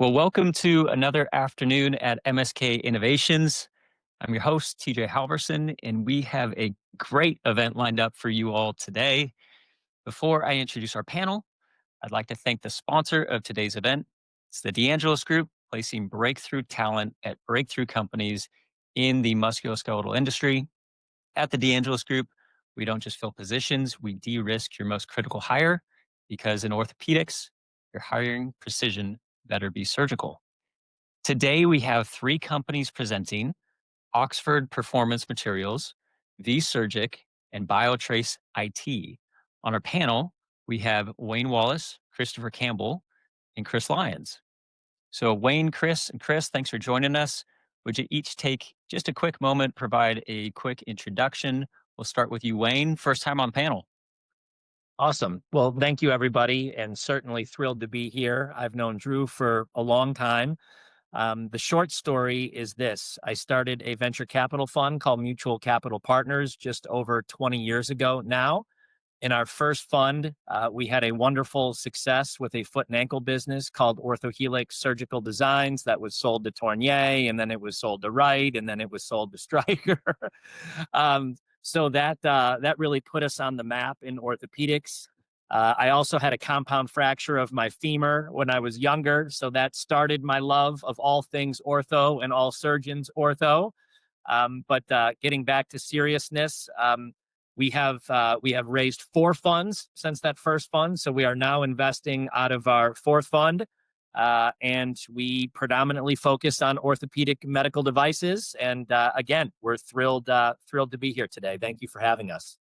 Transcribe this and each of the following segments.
Well, welcome to another afternoon at MSK Innovations. I'm your host, TJ Halverson, and we have a great event lined up for you all today. Before I introduce our panel, I'd like to thank the sponsor of today's event. It's the DeAngelis Group, placing breakthrough talent at breakthrough companies in the musculoskeletal industry. At the DeAngelis Group, we don't just fill positions, we de-risk your most critical hire because in orthopedics, your hiring precision better be surgical. Today, we have three companies presenting: Oxford Performance Materials, VSURGIC, and BioTraceIT. On our panel, we have Wayne Wallace, Christopher Campbell, and Chris Lyons. So, Wayne, Chris, and Chris, thanks for joining us. Would you each take just a quick moment, provide a quick introduction? We'll start with you, Wayne. First time on panel. Awesome. Well, thank you, everybody, and certainly thrilled to be here. I've known Drew for a long time. The short story is this: I started a venture capital fund called Mutual Capital Partners just over 20 years ago now. In our first fund, we had a wonderful success with a foot and ankle business called OrthoHelix Surgical Designs that was sold to Tournier, and then it was sold to Wright, and then it was sold to Stryker. So that really put us on the map in orthopedics. I also had a compound fracture of my femur when I was younger, so that started my love of all things ortho and all surgeons ortho. But getting back to seriousness, we have raised four funds since that first fund, so we are now investing out of our fourth fund, and we predominantly focus on orthopedic medical devices. And again, we're thrilled to be here today. Thank you for having us.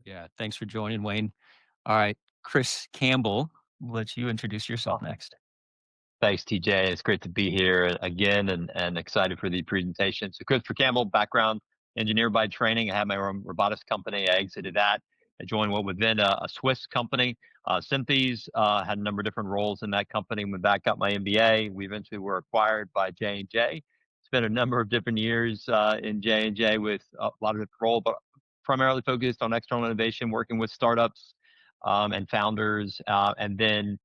Yeah, thanks for joining, Wayne. All right, Chris Campbell, we'll let you introduce yourself next. Thanks, TJ. It's great to be here again and excited for the presentation. So, Christopher Campbell, background engineer by training. I had my own robotics company. I exited that. I joined what was then a Swiss company, Synthes. Had a number of different roles in that company. Went back, got my MBA. We eventually were acquired by J&J. Spent a number of different years in J&J with a lot of different roles, but primarily focused on external innovation, working with startups and founders. And then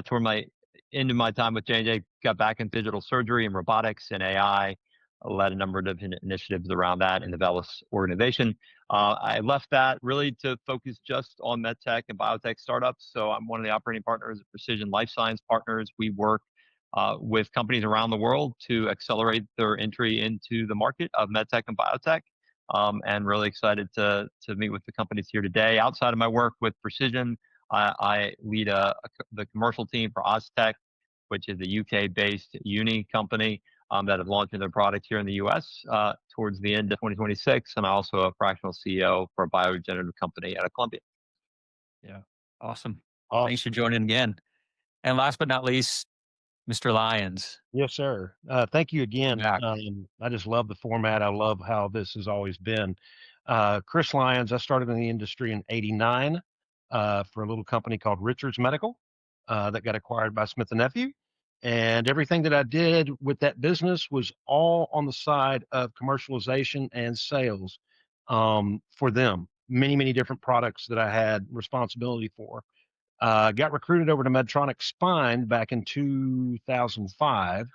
toward my into my time with J&J, got back in digital surgery and robotics and AI, led a number of different initiatives around that in the VELOS organization. I left that really to focus just on medtech and biotech startups. So I'm one of the operating partners of Precision Life Science Partners. We work with companies around the world to accelerate their entry into the market of medtech and biotech. And really excited to meet with the companies here today. Outside of my work with Precision, I lead the commercial team for Oztech, which is a UK-based uni company that have launched their product here in the US towards the end of 2026. And I'm also a fractional CEO for a bioregenerative company out of Columbia. Yeah, awesome. Thanks Awesome. for joining again. And last but not least, Mr. Lyons. Yes, sir. Thank you Welcome again. back. I just love the format. I love how this has always been. Chris Lyons, I started in the industry in '89 for a little company called Richards Medical that got acquired by Smith& Nephew. And everything that I did with that business was all on the side of commercialization and sales for them. Many, many different products that I had responsibility for. Got recruited over to Medtronic Spine back in 2005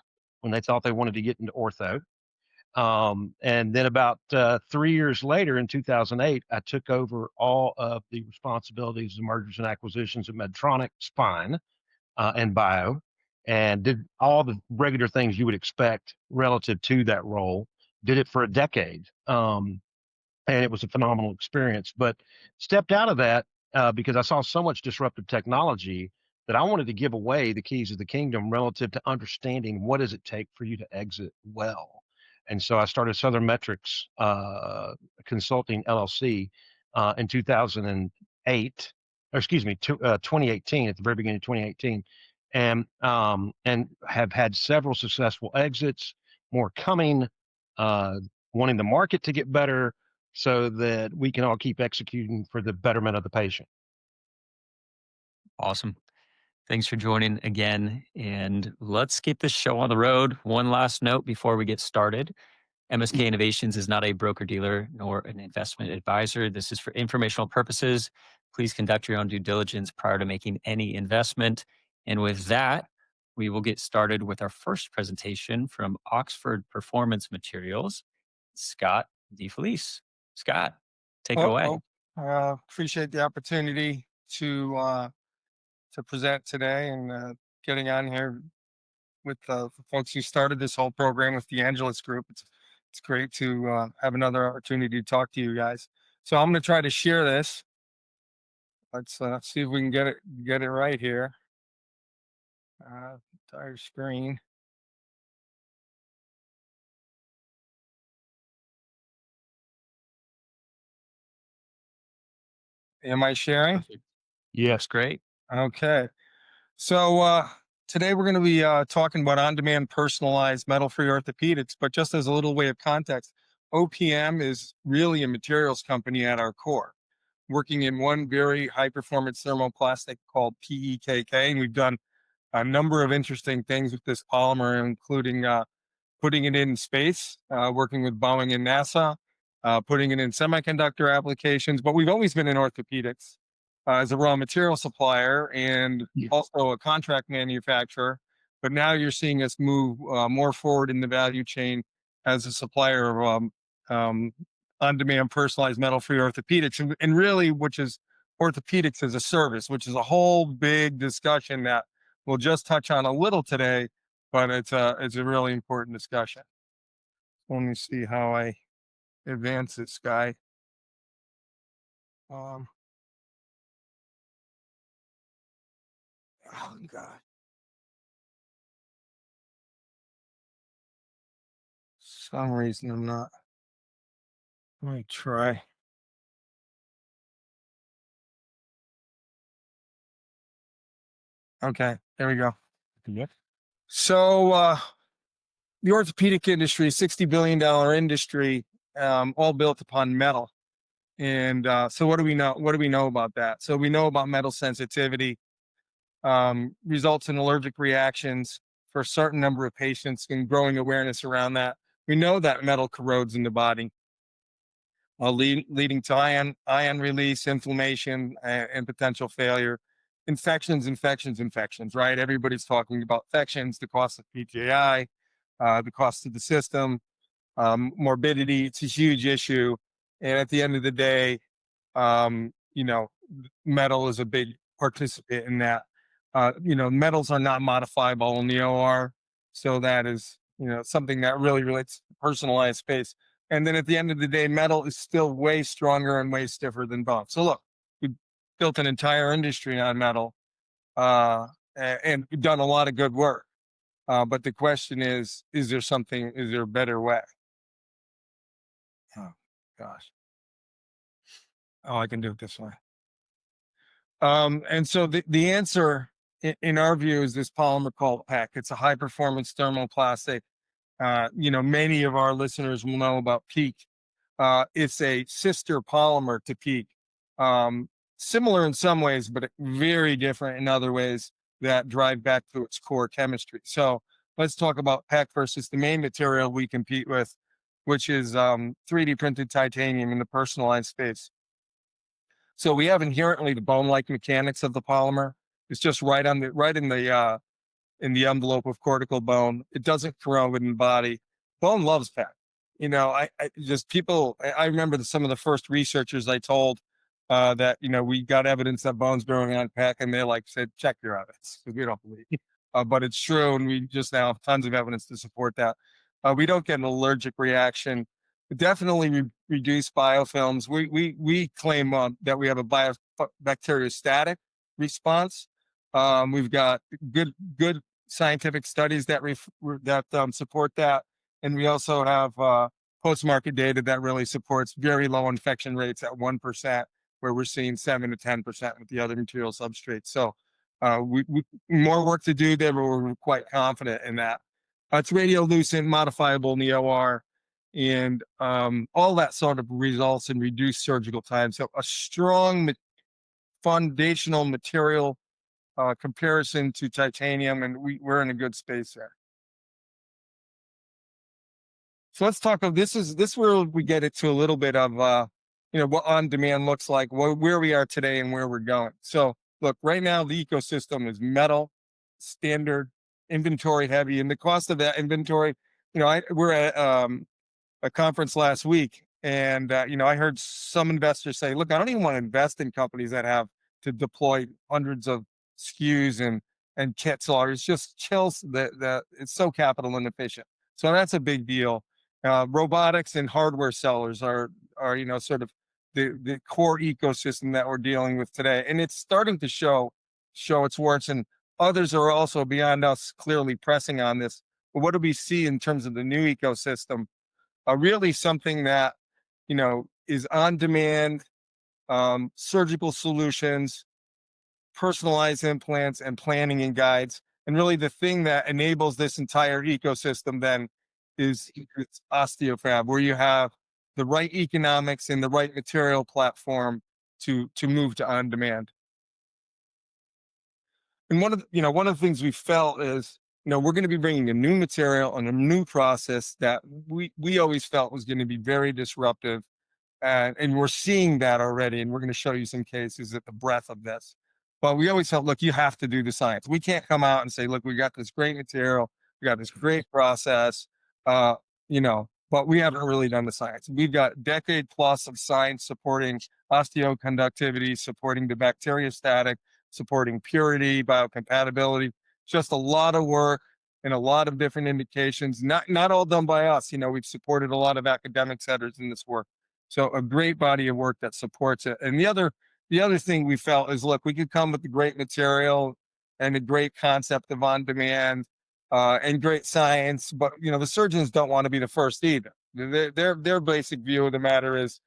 when they thought they wanted to get into ortho. And then about 3 years later, in 2008, I took over all of the responsibilities of mergers and acquisitions of Medtronic Spine and Bio, and did all the regular things you would expect relative to that role. Did it for a decade. And it was a phenomenal experience, but stepped out of that because I saw so much disruptive technology that I wanted to give away the keys of the kingdom relative to understanding what does it take for you to exit well. And so I started Southern Metrics Consulting LLC in 2008, or excuse me, 2018, at the very beginning of 2018, and have had several successful exits, more coming, wanting the market to get better, so that we can all keep executing for the betterment of the patient. Awesome. Thanks for joining again. And let's get this show on the road. One last note before we get started. MSK Innovations is not a broker dealer nor an investment advisor. This is for informational purposes. Please conduct your own due diligence prior to making any investment. And with that, we will get started with our first presentation from Oxford Performance Materials, Scott DeFelice. Scott, take it away. Appreciate the opportunity to present today and getting on here with the folks who started this whole program with the Angeles Group. It's great to have another opportunity to talk to you guys. So I'm going to try to share this. Let's see if we can get it right here. Entire screen. Am I sharing? Yes, great. Okay. So today we're going to be talking about on-demand personalized metal-free orthopedics, but just as a little way of context, OPM is really a materials company at our core, working in one very high-performance thermoplastic called PEKK, and we've done a number of interesting things with this polymer, including putting it in space, working with Boeing and NASA, putting it in semiconductor applications, but we've always been in orthopedics as a raw material supplier and also a contract manufacturer. But now you're seeing us move more forward in the value chain as a supplier of on-demand personalized metal-free orthopedics, and really, which is orthopedics as a service, which is a whole big discussion that we'll just touch on a little today, but it's a really important discussion. Let me see how I advance this guy. Oh God. Some reason I'm not. Let me try. Okay, there we go. So the orthopedic industry, $60 billion industry, all built upon metal. And so what do we know? What do we know about that? So we know about metal sensitivity, results in allergic reactions for a certain number of patients, and growing awareness around that. We know that metal corrodes in the body, leading to ion release, inflammation, and potential failure. Infections, right? Everybody's talking about infections, the cost of PJI, the cost of the system, morbidity. It's a huge issue. And at the end of the day, metal is a big participant in that. Metals are not modifiable in the OR. So that is, something that really relates to personalized space. And then at the end of the day, metal is still way stronger and way stiffer than bone. So look, we built an entire industry on metal and we've done a lot of good work. But the question is there a better way? Oh, gosh. Oh, I can do it this way. And so the answer in our view is this polymer called PEKK. It's a high performance thermoplastic. Many of our listeners will know about PEKK. It's a sister polymer to PEKK. Similar in some ways, but very different in other ways that drive back to its core chemistry. So let's talk about PEKK versus the main material we compete with, which is 3D printed titanium in the personalized space. So we have inherently the bone-like mechanics of the polymer. It's just right in the envelope of cortical bone. It doesn't corrode in the body. Bone loves PEKK. I remember some of the first researchers I told that, we got evidence that bone's growing on PEKK, and they said, check your evidence, because we don't believe it. But it's true, and we just now have tons of evidence to support that. We don't get an allergic reaction. We definitely reduce biofilms. We claim that we have a bacteriostatic response. We've got good scientific studies that support that, and we also have post-market data that really supports very low infection rates at 1%, where we're seeing 7 to 10% with the other material substrates. So we more work to do there, but we're quite confident in that. It's radiolucent, modifiable in the OR, and all that sort of results in reduced surgical time. So a strong foundational material comparison to titanium, and we're in a good space there. So let's talk about this is where we get into a little bit of what on demand looks like, where we are today and where we're going. So look, right now the ecosystem is metal, standard, inventory heavy, and the cost of that inventory, we're at a conference last week, and I heard some investors say, look, I don't even want to invest in companies that have to deploy hundreds of SKUs and kits. It's just chills that it's so capital inefficient. So that's a big deal. Robotics and hardware sellers are sort of the core ecosystem that we're dealing with today, and it's starting to show its warts, and others are also beyond us clearly pressing on this. But what do we see in terms of the new ecosystem? Really something that is on demand, surgical solutions, personalized implants, and planning and guides. And really the thing that enables this entire ecosystem then is it's osteofab, where you have the right economics and the right material platform to move to on demand. And one of the things we felt is, we're going to be bringing a new material and a new process that we always felt was going to be very disruptive. And we're seeing that already. And we're going to show you some cases at the breadth of this. But we always felt, look, you have to do the science. We can't come out and say, look, we got this great material, we got this great process, but we haven't really done the science. We've got decade plus of science supporting osteoconductivity, supporting the bacteriostatic, supporting purity, biocompatibility. Just a lot of work and a lot of different indications, not all done by us. We've supported a lot of academic centers in this work. So a great body of work that supports it. And the other thing we felt is, look, we could come with the great material and a great concept of on demand and great science, but the surgeons don't want to be the first either. Their basic view of the matter is,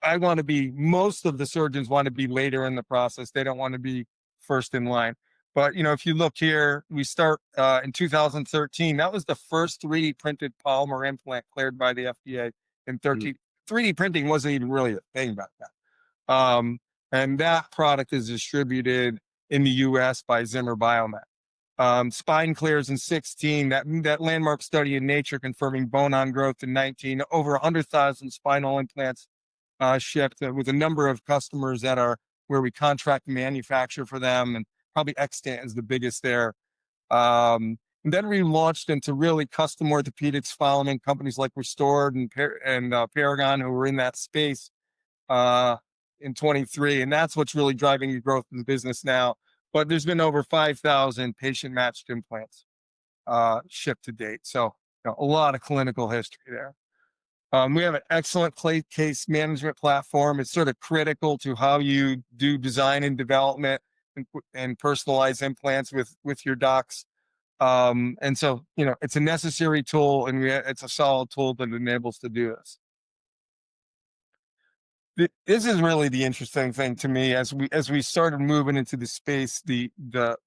I want to be, most of the surgeons want to be later in the process. They don't want to be first in line. But, if you look here, we start in 2013. That was the first 3D printed polymer implant cleared by the FDA in 13. 3D printing wasn't even really a thing back then. And that product is distributed in the US by Zimmer Biomet. Spine clears in 16, that landmark study in Nature confirming bone on growth in 19, over 100,000 spinal implants shipped with a number of customers that are where we contract manufacture for them, and probably Extant is the biggest there. And then we launched into really custom orthopedics following companies like Restored and Paragon, who were in that space in 23. And that's what's really driving the growth of the business now. But there's been over 5,000 patient-matched implants shipped to date. So a lot of clinical history there. We have an excellent case management platform. It's sort of critical to how you do design and development and personalize implants with your docs. And so, it's a necessary tool, and it's a solid tool that enables to do this. This is really the interesting thing to me as we started moving into the space, the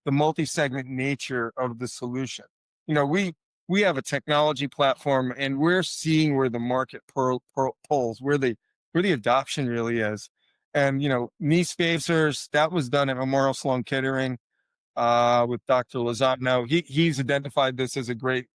multi-segment nature of the solution. We have a technology platform, and we're seeing where the market pulls, where the adoption really is. And knee spacers, that was done at Memorial Sloan Kettering with Dr. Lozano. He's identified this as a great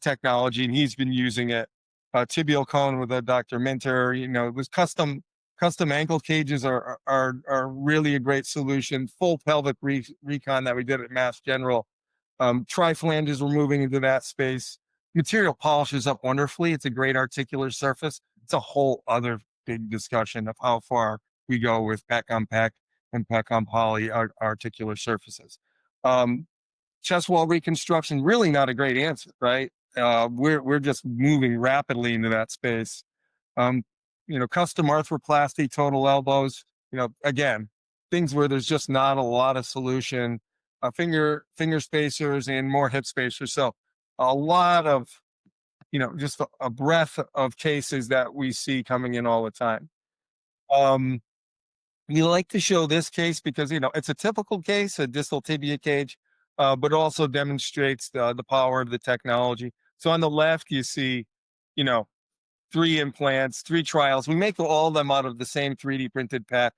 technology, and he's been using it. Tibial cone with Dr. Minter, with custom ankle cages are really a great solution. Full pelvic recon that we did at Mass General. Tri-flanges, we're moving into that space. Material polishes up wonderfully. It's a great articular surface. It's a whole other big discussion of how far we go with PEKK on PEKK and PEKK on poly articular surfaces. Chest wall reconstruction, really not a great answer, right? We're just moving rapidly into that space. Custom arthroplasty, total elbows, again, things where there's just not a lot of solution. Finger spacers and more hip spacers. So a lot of, just a breadth of cases that we see coming in all the time. We like to show this case because, it's a typical case, a distal tibia cage, but also demonstrates the power of the technology. So on the left, you see, 3 implants, 3 trials. We make all of them out of the same 3D printed PEKK.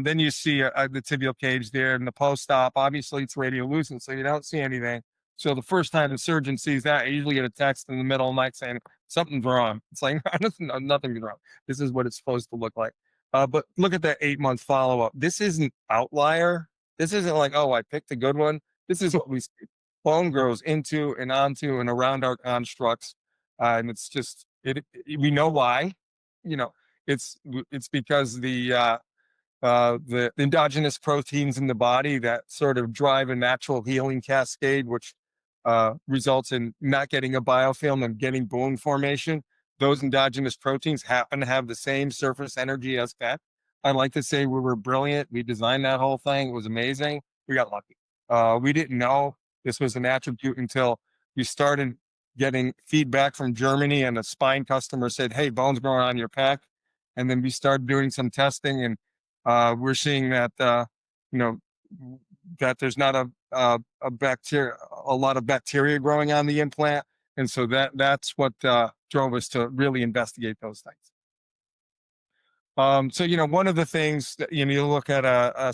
Then you see the tibial cage there in the post-op. Obviously, it's radiolucent, so you don't see anything. So the first time the surgeon sees that, I usually get a text in the middle of the night saying, something's wrong. It's like, nothing's wrong. This is what it's supposed to look like. But look at that 8-month follow-up. This isn't outlier. This isn't like, oh, I picked a good one. This is what we see. Bone grows into and onto and around our constructs, and it's just we know why. You know, it's because the endogenous proteins in the body that sort of drive a natural healing cascade, which results in not getting a biofilm and getting bone formation. Those endogenous proteins happen to have the same surface energy as PEKK. I like to say we were brilliant. We designed that whole thing. It was amazing. We got lucky. We didn't know this was an attribute until we started getting feedback from Germany, and a spine customer said, "Hey, bone's growing on your PEKK." And then we started doing some testing, and we're seeing that you know that there's not a bacteria, a lot of bacteria growing on the implant, and so that's what drove us to really investigate those things. So one of the things that you look at a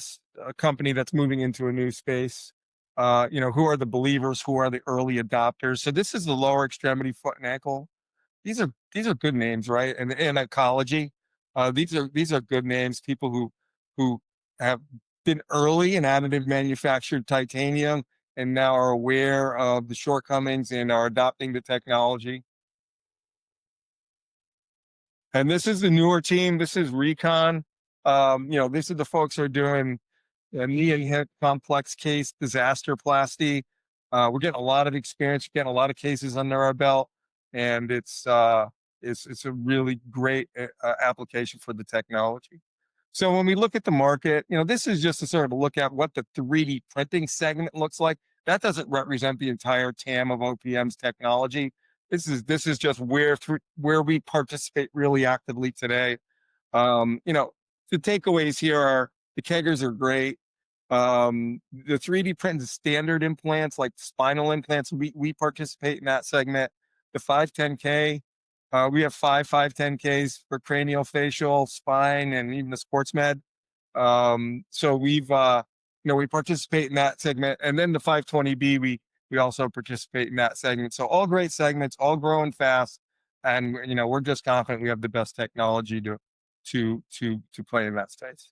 company that's moving into a new space. Who are the believers? Who are the early adopters? So this is the lower extremity, foot and ankle. These are good names, right? And in ecology, these are good names. People who have been early in additive manufactured titanium and now are aware of the shortcomings and are adopting the technology. And this is the newer team. This is Recon. These are the folks who are doing knee and hip complex case disaster plasty. We're getting a lot of experience, getting a lot of cases under our belt, and it's a really great application for the technology. So when we look at the market, this is just to sort of look at what the 3D printing segment looks like. That doesn't represent the entire TAM of OPM's technology. This is just where we participate really actively today. The takeaways here are the keggers are great. The 3D printed standard implants, like spinal implants, we participate in that segment. The 510K, we have 510Ks for cranial, facial, spine, and even the sports med. So we participate in that segment, and then the 520B, we also participate in that segment. So all great segments, all growing fast, and we're just confident we have the best technology to play in that space.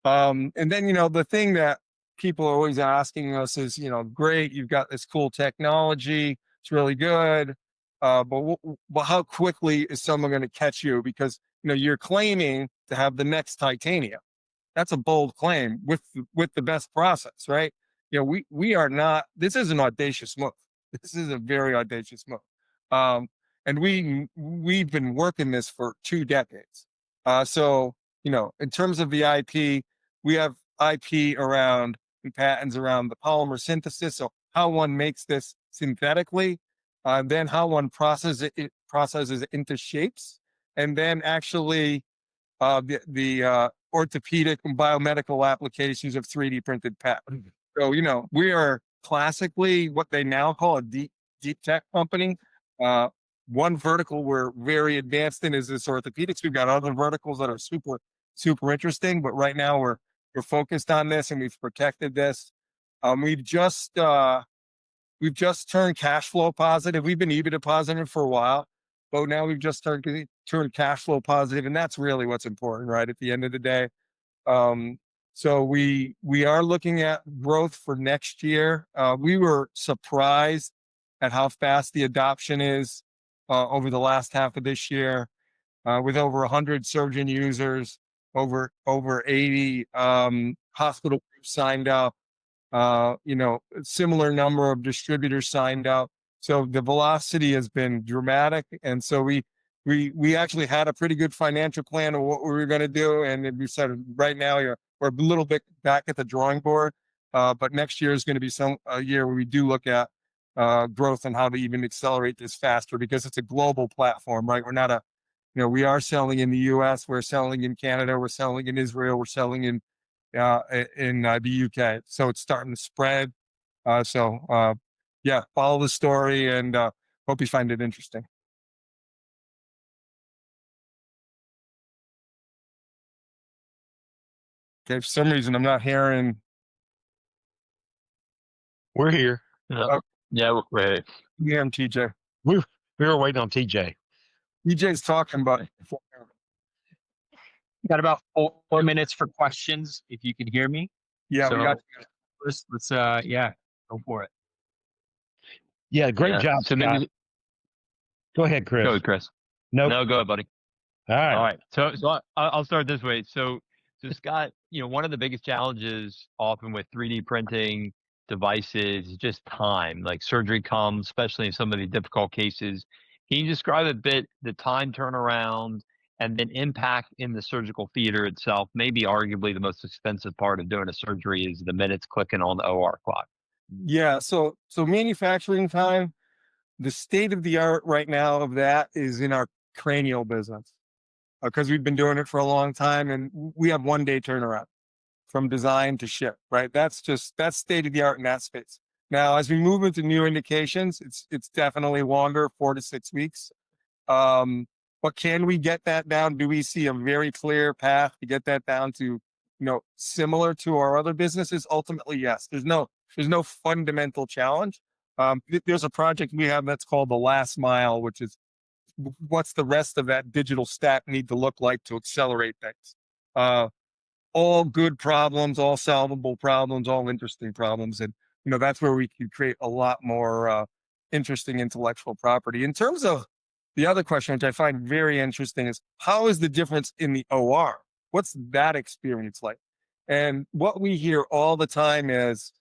And then the thing that people are always asking us is, great, you've got this cool technology, it's really good, but how quickly is someone going to catch you? Because you're claiming to have the next titanium. That's a bold claim with the best process, right? We are not. This is an audacious move. This is a very audacious move, and we've been working this for 2 decades. So in terms of the IP, we have IP around and patents around the polymer synthesis. So how one makes this synthetically, then how one processes it into shapes, and then actually the orthopedic and biomedical applications of 3D printed PEKK. So we are classically what they now call a deep tech company. One vertical we're very advanced in is this orthopedics. We've got other verticals that are super interesting, but right now we're focused on this, and we've protected this. We've just turned cash flow positive. We've been EBITDA positive for a while, but now we've just turned cash flow positive, and that's really what's important, right? At the end of the day. So we are looking at growth for next year. We were surprised at how fast the adoption is over the last half of this year, with over 100 surgeon users, over 80 hospital groups signed up, similar number of distributors signed up. So the velocity has been dramatic, and so we actually had a pretty good financial plan of what we were going to do, and we said right now we're a little bit back at the drawing board, but next year is going to be a year where we do look at growth and how to even accelerate this faster, because it's a global platform, right? We're not we are selling in the U.S., we're selling in Canada, we're selling in Israel, we're selling in the UK. So it's starting to spread. Yeah, follow the story, and hope you find it interesting. Okay, for some reason I'm not hearing. We're here. Yeah, right. Yeah, I'm TJ. We were waiting on TJ. TJ's talking about it. Got about 4 minutes for questions, if you can hear me. Yeah, So- we got let's yeah, go for it. Yeah, great Yeah. job, So Scott. maybe Go ahead, Chris. go, Chris. Nope. No, go ahead, buddy. All All right. right. I'll start this way. So Scott, one of the biggest challenges often with 3D printing devices is just time. Like surgery comes, especially in some of the difficult cases. Can you describe a bit the time turnaround and then impact in the surgical theater itself? Maybe arguably the most expensive part of doing a surgery is the minutes clicking on the OR clock. Yeah. So manufacturing time, the state of the art right now of that is in our cranial business, because we've been doing it for a long time and we have 1 day turnaround from design to ship, right? That's state of the art in that space. Now, as we move into new indications, it's definitely longer, 4 to 6 weeks. But can we get that down? Do we see a very clear path to get that down to, similar to our other businesses? Ultimately, yes. There's no fundamental challenge. There's a project we have that's called the last mile, which is what's the rest of that digital stack need to look like to accelerate things. All good problems, all solvable problems, all interesting problems. And, that's where we can create a lot more interesting intellectual property. In terms of the other question, which I find very interesting, is how is the difference in the OR? What's that experience like? And what we hear all the time is,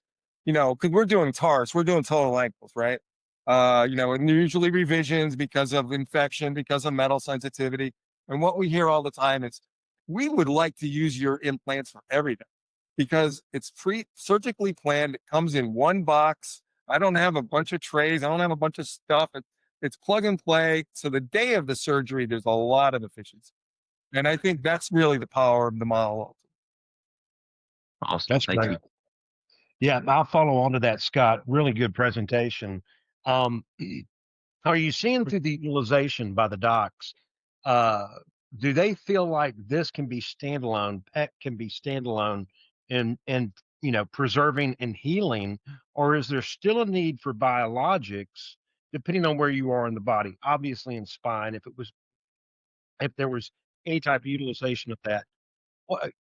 because we're doing TARS, we're doing total ankles, right? And usually revisions because of infection, because of metal sensitivity. And what we hear all the time is, we would like to use your implants for everything because it's surgically planned. It comes in one box. I don't have a bunch of trays. I don't have a bunch of stuff. It's plug and play. So the day of the surgery, there's a lot of efficiency. And I think that's really the power of the model. Awesome. That's Thank great. you. Yeah, I'll follow on to that, Scott. Really good presentation. Are you seeing through the utilization by the docs? Do they feel like this can be standalone, PEK can be standalone in preserving and healing, or is there still a need for biologics depending on where you are in the body? Obviously in spine, if there was any type of utilization of that.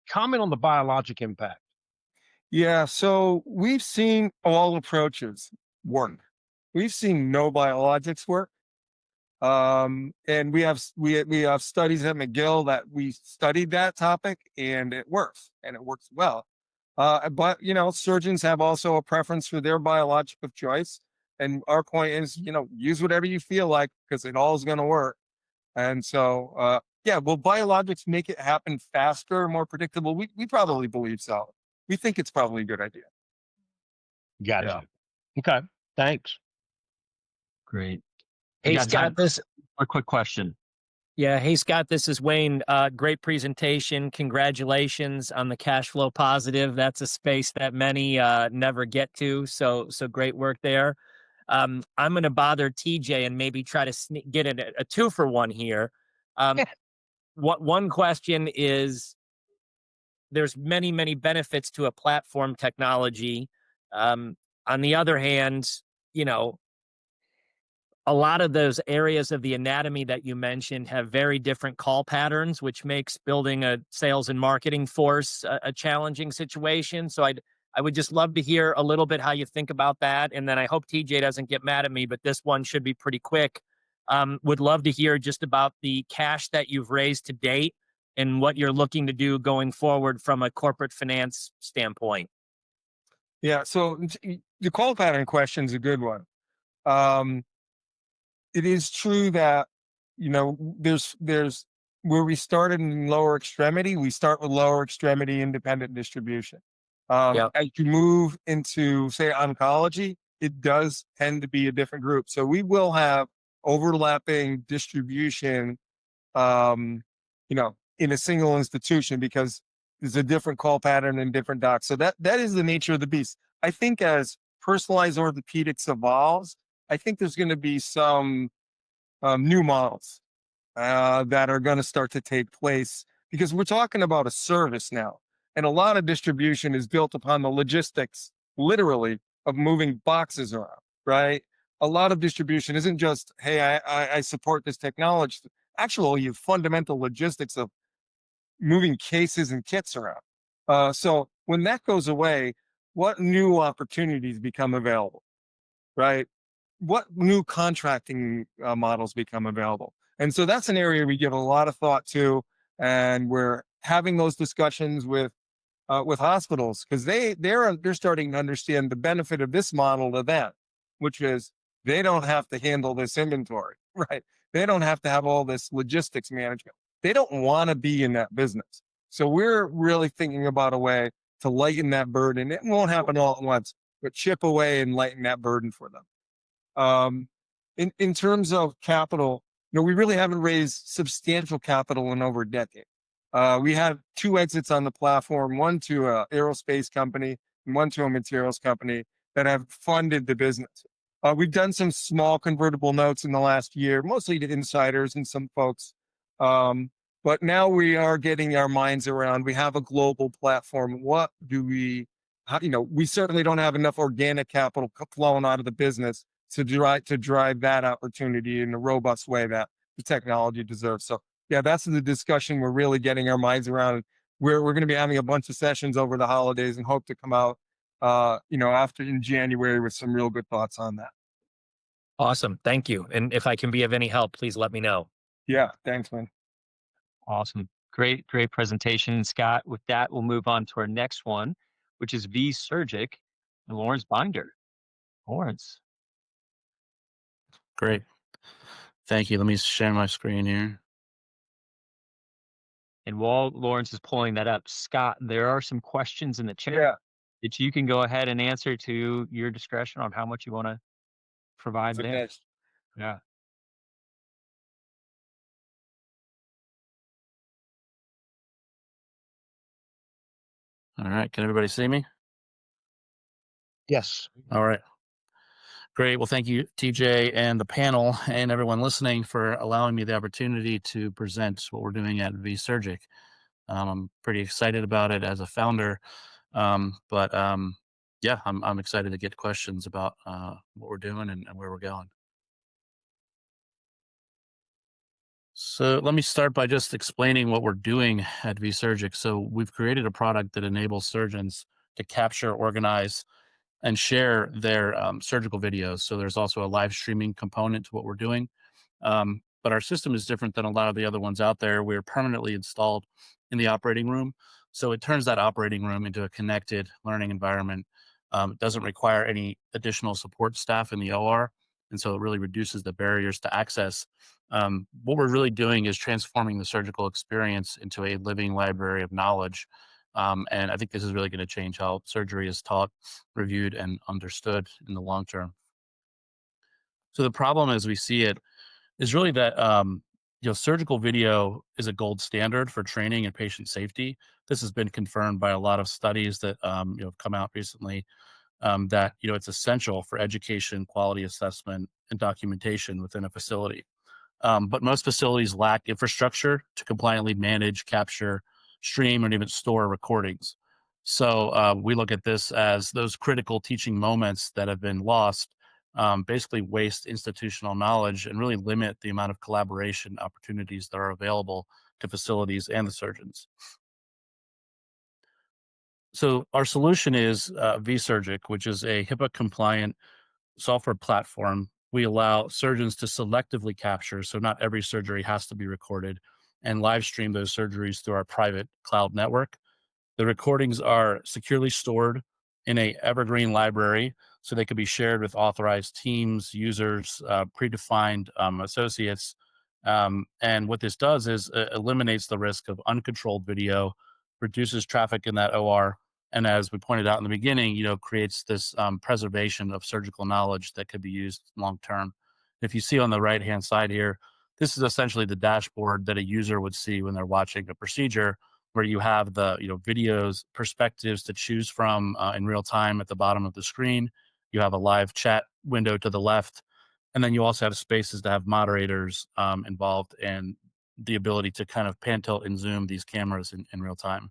Comment on the biologic impact. Yeah, so we've seen all approaches work. We've seen no biologics work. And we have studies at McGill that we studied that topic, and it works well. But surgeons have also a preference for their biologic of choice. And our point is, use whatever you feel like because it all is going to work. And so, yeah, will biologics make it happen faster, more predictable? We probably believe so. We think it's probably a good idea. Gotcha. Okay. Thanks. Great. Hey, got time Scott, this for a quick question. Yeah. Hey, Scott, this is Wayne. Great presentation. Congratulations on the cash flow positive. That's a space that many never get to. So great work there. I'm going to bother TJ and maybe try to get a 2-for-1 here. One question is, there's many benefits to a platform technology. On the other hand, a lot of those areas of the anatomy that you mentioned have very different call patterns, which makes building a sales and marketing force a challenging situation. So I would just love to hear a little bit how you think about that. And then I hope TJ doesn't get mad at me, but this one should be pretty quick. Would love to hear just about the cash that you've raised to date and what you're looking to do going forward from a corporate finance standpoint. Yeah, so the call pattern question is a good one. It is true that, there's where we started in lower extremity, we start with lower extremity independent distribution. Yep. As you move into, say, oncology, it does tend to be a different group. So we will have overlapping distribution, in a single institution because there's a different call pattern and different docs. So that is the nature of the beast. I think as personalized orthopedics evolves, I think there's going to be some new models that are going to start to take place because we're talking about a service now. And a lot of distribution is built upon the logistics, literally, of moving boxes around, right? A lot of distribution isn't just, hey, I support this technology. Actually, you fundamental logistics of moving cases and kits around. So when that goes away, what new opportunities become available, right? What new contracting models become available? And so that's an area we give a lot of thought to, and we're having those discussions with hospitals because they're starting to understand the benefit of this model to them, which is they don't have to handle this inventory, right? They don't have to have all this logistics management. They don't want to be in that business. So we're really thinking about a way to lighten that burden. It won't happen all at once, but chip away and lighten that burden for them. In terms of capital, we really haven't raised substantial capital in over a decade. We had 2 exits on the platform, one to an aerospace company and one to a materials company that have funded the business. We've done some small convertible notes in the last year, mostly to insiders and some folks. But now we are getting our minds around, we have a global platform. What do we, we certainly don't have enough organic capital flowing out of the business to drive that opportunity in a robust way that the technology deserves. So yeah, that's the discussion we're really getting our minds around. We're going to be having a bunch of sessions over the holidays and hope to come out, after in January with some real good thoughts on that. Awesome. Thank you. And if I can be of any help, please let me know. Yeah, thanks, man. Awesome. Great presentation, Scott. With that, we'll move on to our next one, which is VSURGIC and Lawrence Binder. Lawrence. Great. Thank you. Let me share my screen here. And while Lawrence is pulling that up, Scott, there are some questions in the chat Yeah. that you can go ahead and answer to your discretion on how much you want to provide there. Okay. Yeah. All right. Can everybody see me? Yes. All right. Great. Well, thank you, TJ, and the panel, and everyone listening for allowing me the opportunity to present what we're doing at VSURGIC. I'm pretty excited about it as a founder, but yeah, I'm excited to get questions about what we're doing and where we're going. So let me start by just explaining what we're doing at VSURGIC. So we've created a product that enables surgeons to capture, organize, and share their surgical videos. So there's also a live streaming component to what we're doing. But our system is different than a lot of the other ones out there. We're permanently installed in the operating room. So it turns that operating room into a connected learning environment. It doesn't require any additional support staff in the OR. And so it really reduces the barriers to access. What we're really doing is transforming the surgical experience into a living library of knowledge. And I think this is really going to change how surgery is taught, reviewed, and understood in the long term. So the problem as we see it is really that surgical video is a gold standard for training and patient safety. This has been confirmed by a lot of studies that have come out recently, that it's essential for education, quality assessment, and documentation within a facility. But most facilities lack infrastructure to compliantly manage, capture, stream, and even store recordings. So we look at this as those critical teaching moments that have been lost, basically waste institutional knowledge and really limit the amount of collaboration opportunities that are available to facilities and the surgeons. So our solution is VSURGIC, which is a HIPAA-compliant software platform. We allow surgeons to selectively capture, so not every surgery has to be recorded, and live stream those surgeries through our private cloud network. The recordings are securely stored in a evergreen library, so they could be shared with authorized teams, users, predefined associates. And what this does is eliminates the risk of uncontrolled video, reduces traffic in that OR, and as we pointed out in the beginning, creates this preservation of surgical knowledge that could be used long term. If you see on the right-hand side here, this is essentially the dashboard that a user would see when they're watching a procedure, where you have the videos, perspectives to choose from in real time at the bottom of the screen. You have a live chat window to the left, and then you also have spaces to have moderators involved and the ability to kind of pan, tilt, and zoom these cameras in real time.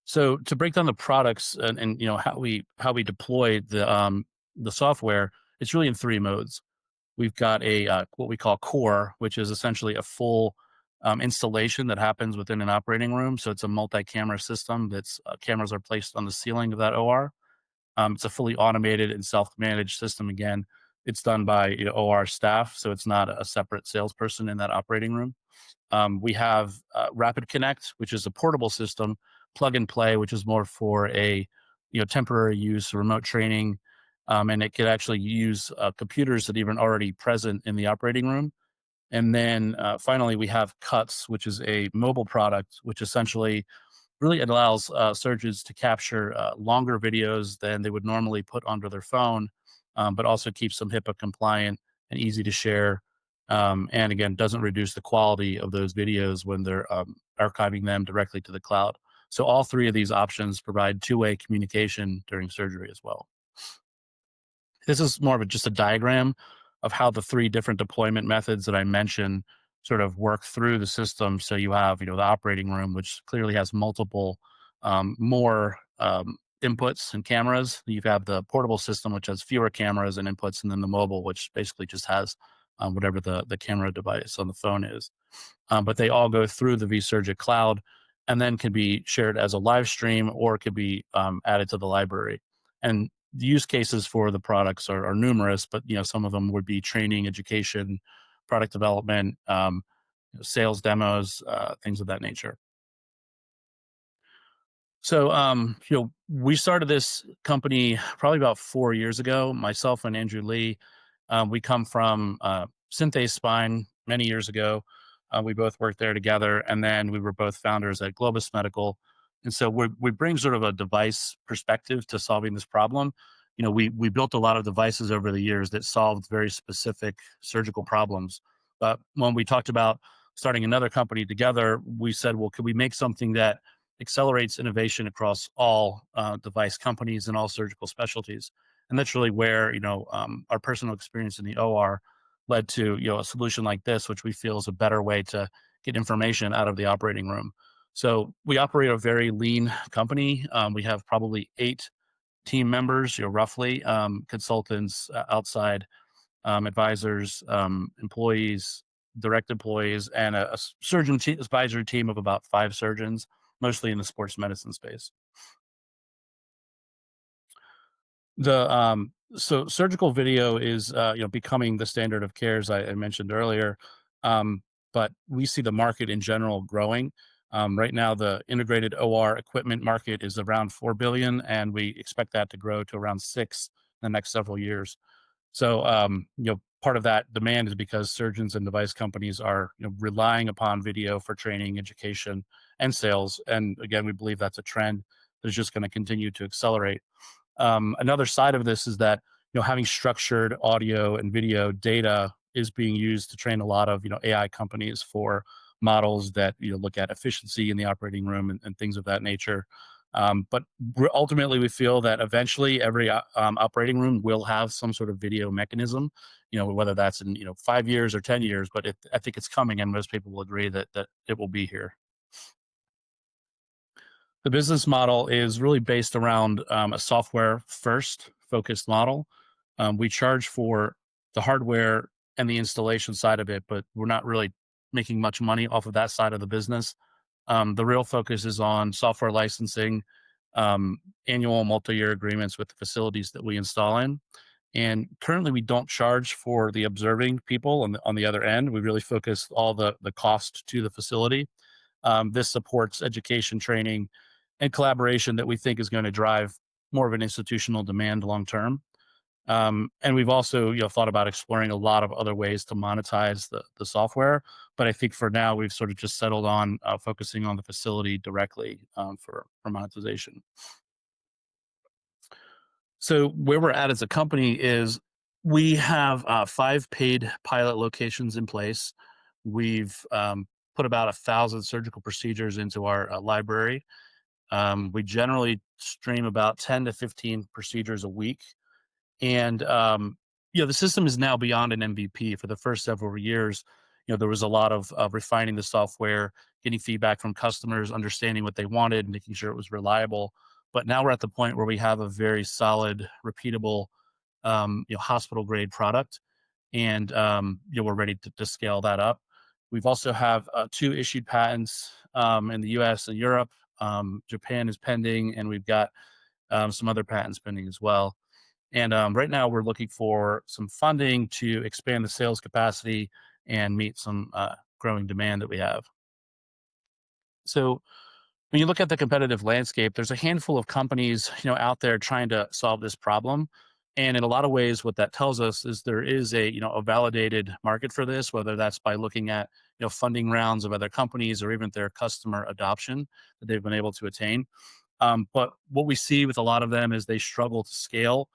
So to break down the products and how we deploy the software, it's really in 3 modes. We've got a what we call core, which is essentially a full installation that happens within an operating room. So it's a multi-camera system that's cameras are placed on the ceiling of that OR. It's a fully automated and self-managed system. Again, it's done by OR staff, so it's not a separate salesperson in that operating room. We have Rapid Connect, which is a portable system, plug and play, which is more for a temporary use, remote training, and it could actually use computers that even already present in the operating room. And then finally, we have Cuts, which is a mobile product, which essentially really allows surgeons to capture longer videos than they would normally put onto their phone, but also keeps them HIPAA compliant and easy to share. And again, doesn't reduce the quality of those videos when they're archiving them directly to the cloud. So all three of these options provide two-way communication during surgery as well. This is more of just a diagram of how the three different deployment methods that I mentioned sort of work through the system. So you have, the operating room, which clearly has multiple more inputs and cameras. You have the portable system, which has fewer cameras and inputs, and then the mobile, which basically just has whatever the camera device on the phone is. But they all go through the VSURGIC cloud and then can be shared as a live stream or could be added to the library. And the use cases for the products are numerous, but some of them would be training, education, product development, sales demos, things of that nature. So, we started this company probably about 4 years ago. Myself and Andrew Lee, we come from Synthase Spine many years ago. We both worked there together, and then we were both founders at Globus Medical. And so we bring sort of a device perspective to solving this problem. We built a lot of devices over the years that solved very specific surgical problems. But when we talked about starting another company together, we said, well, could we make something that accelerates innovation across all device companies and all surgical specialties? And that's really where, our personal experience in the OR led to, a solution like this, which we feel is a better way to get information out of the operating room. So we operate a very lean company. We have probably 8 team members, roughly, consultants, outside advisors, employees, direct employees, and a surgeon advisory team of about 5 surgeons, mostly in the sports medicine space. So surgical video is becoming the standard of care, as I mentioned earlier, but we see the market in general growing. Right now, the integrated OR equipment market is around $4 billion, and we expect that to grow to around $6 billion in the next several years. So, part of that demand is because surgeons and device companies are relying upon video for training, education, and sales. And again, we believe that's a trend that is just going to continue to accelerate. Another side of this is that having structured audio and video data is being used to train a lot of AI companies for models that look at efficiency in the operating room and things of that nature. But ultimately, we feel that eventually every operating room will have some sort of video mechanism, whether that's in 5 years or 10 years. But I think it's coming, and most people will agree that it will be here. The business model is really based around a software first focused model. We charge for the hardware and the installation side of it, but we're not really making much money off of that side of the business. The real focus is on software licensing, annual multi-year agreements with the facilities that we install in. And currently we don't charge for the observing people on the other end. We really focus all the cost to the facility. This supports education, training, and collaboration that we think is going to drive more of an institutional demand long term. And we've also thought about exploring a lot of other ways to monetize the software. But I think for now, we've sort of just settled on focusing on the facility directly for monetization. So where we're at as a company is we have 5 paid pilot locations in place. We've put about 1,000 surgical procedures into our library. We generally stream about 10 to 15 procedures a week. And, the system is now beyond an MVP. For the first several years, there was a lot of refining the software, getting feedback from customers, understanding what they wanted, making sure it was reliable. But now we're at the point where we have a very solid, repeatable, hospital grade product. And, we're ready to scale that up. We've also have 2 issued patents in the US and Europe. Japan is pending, and we've got some other patents pending as well. And right now we're looking for some funding to expand the sales capacity and meet some growing demand that we have. So when you look at the competitive landscape, there's a handful of companies, out there trying to solve this problem. And in a lot of ways, what that tells us is there is a validated market for this, whether that's by looking at, funding rounds of other companies or even their customer adoption that they've been able to attain. But what we see with a lot of them is they struggle to scale.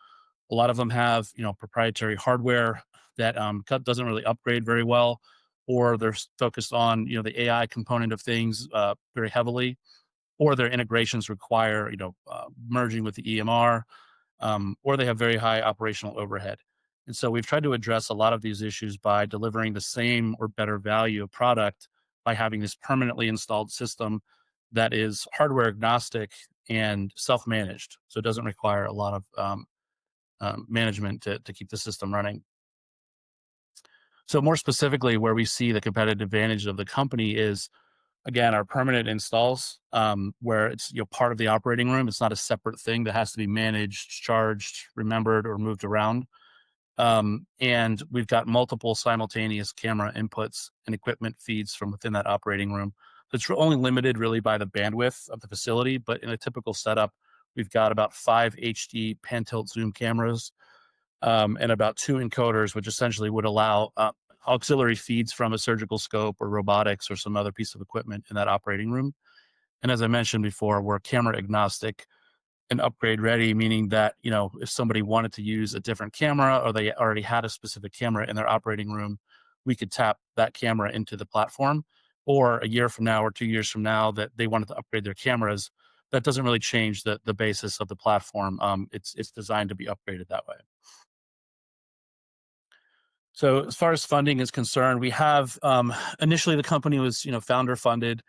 A lot of them have, proprietary hardware that doesn't really upgrade very well, or they're focused on, the AI component of things very heavily, or their integrations require, merging with the EMR, or they have very high operational overhead. And so we've tried to address a lot of these issues by delivering the same or better value of product by having this permanently installed system that is hardware agnostic and self-managed. So it doesn't require a lot of management to keep the system running. So more specifically, where we see the competitive advantage of the company is, again, our permanent installs, where it's part of the operating room. It's not a separate thing that has to be managed, charged, remembered, or moved around. And we've got multiple simultaneous camera inputs and equipment feeds from within that operating room. It's only limited really by the bandwidth of the facility, but in a typical setup, we've got about 5 HD pan-tilt zoom cameras, and about 2 encoders, which essentially would allow auxiliary feeds from a surgical scope or robotics or some other piece of equipment in that operating room. And as I mentioned before, we're camera agnostic and upgrade ready, meaning that, if somebody wanted to use a different camera or they already had a specific camera in their operating room, we could tap that camera into the platform. Or a year from now or 2 years from now that they wanted to upgrade their cameras, that doesn't really change the basis of the platform. It's designed to be upgraded that way. So as far as funding is concerned, we have initially the company was founder funded,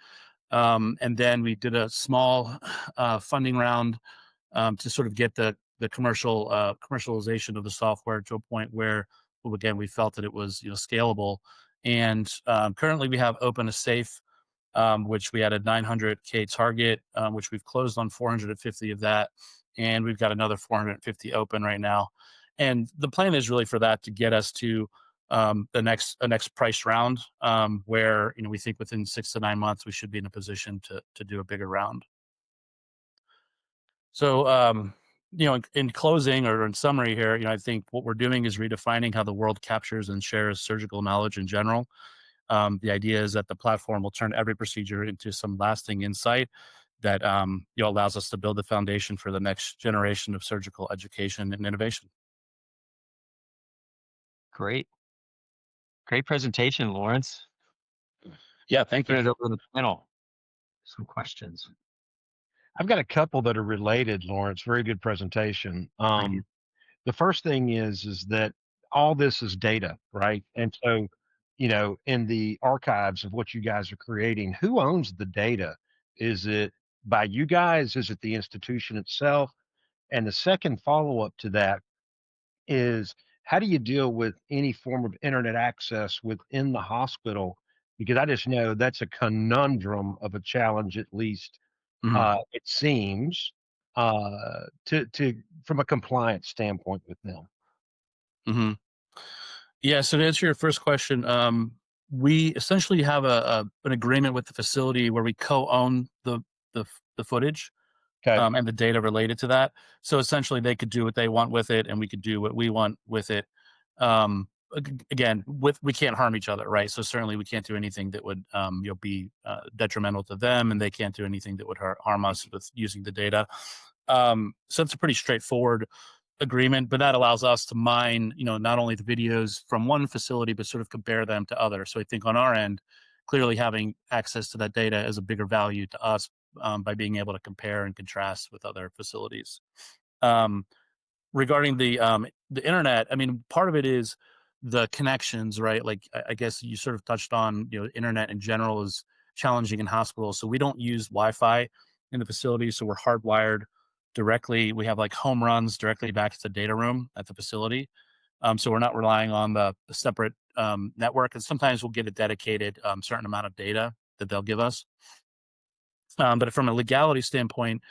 and then we did a small funding round to sort of get the commercialization of the software to a point where, well, again, we felt that it was scalable. And currently we have Open a Safe, which we had a 900K target, which we've closed on 450 of that, and we've got another 450 open right now. And the plan is really for that to get us to a next price round, where we think within 6 to 9 months we should be in a position to do a bigger round. So, in closing or in summary here, I think what we're doing is redefining how the world captures and shares surgical knowledge in general. The idea is that the platform will turn every procedure into some lasting insight that allows us to build the foundation for the next generation of surgical education and innovation. Great. Great presentation, Lawrence. Yeah, thank Turn you. it over to the panel. Some questions. I've got a couple that are related, Lawrence. Very good presentation. Thank you. The first thing is that all this is data, right? And so, in the archives of what you guys are creating, who owns the data? Is it by you guys? Is it the institution itself? And the second follow-up to that is, how do you deal with any form of internet access within the hospital? Because I just know that's a conundrum of a challenge, at least Mhm, it seems, to from a compliance standpoint with them. mhm. Yeah, so to answer your first question, we essentially have an agreement with the facility where we co-own the footage, Okay. and the data related to that. So essentially, they could do what they want with it, and we could do what we want with it. Again, we can't harm each other, right? So certainly, we can't do anything that would be detrimental to them, and they can't do anything that would harm us with using the data. So it's a pretty straightforward agreement, but that allows us to mine, not only the videos from one facility, but sort of compare them to others. So I think on our end, clearly having access to that data is a bigger value to us, by being able to compare and contrast with other facilities. Um, Regarding the internet, I mean, part of it is the connections, right? Like I guess you sort of touched on, internet in general is challenging in hospitals. So we don't use Wi-Fi in the facility, so we're hardwired directly. We have like home runs directly back to the data room at the facility. So we're not relying on the separate network, and sometimes we'll get a dedicated certain amount of data that they'll give us. But from a legality standpoint,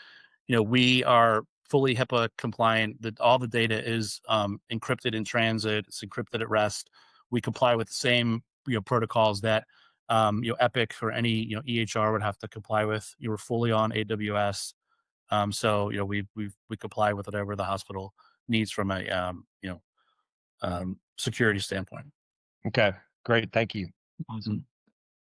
we are fully HIPAA compliant. That all the data is encrypted in transit. It's encrypted at rest. We comply with the same protocols that Epic or any EHR would have to comply with. We're fully on AWS. So we comply with whatever the hospital needs from a security standpoint. Okay, great. Thank you. Awesome.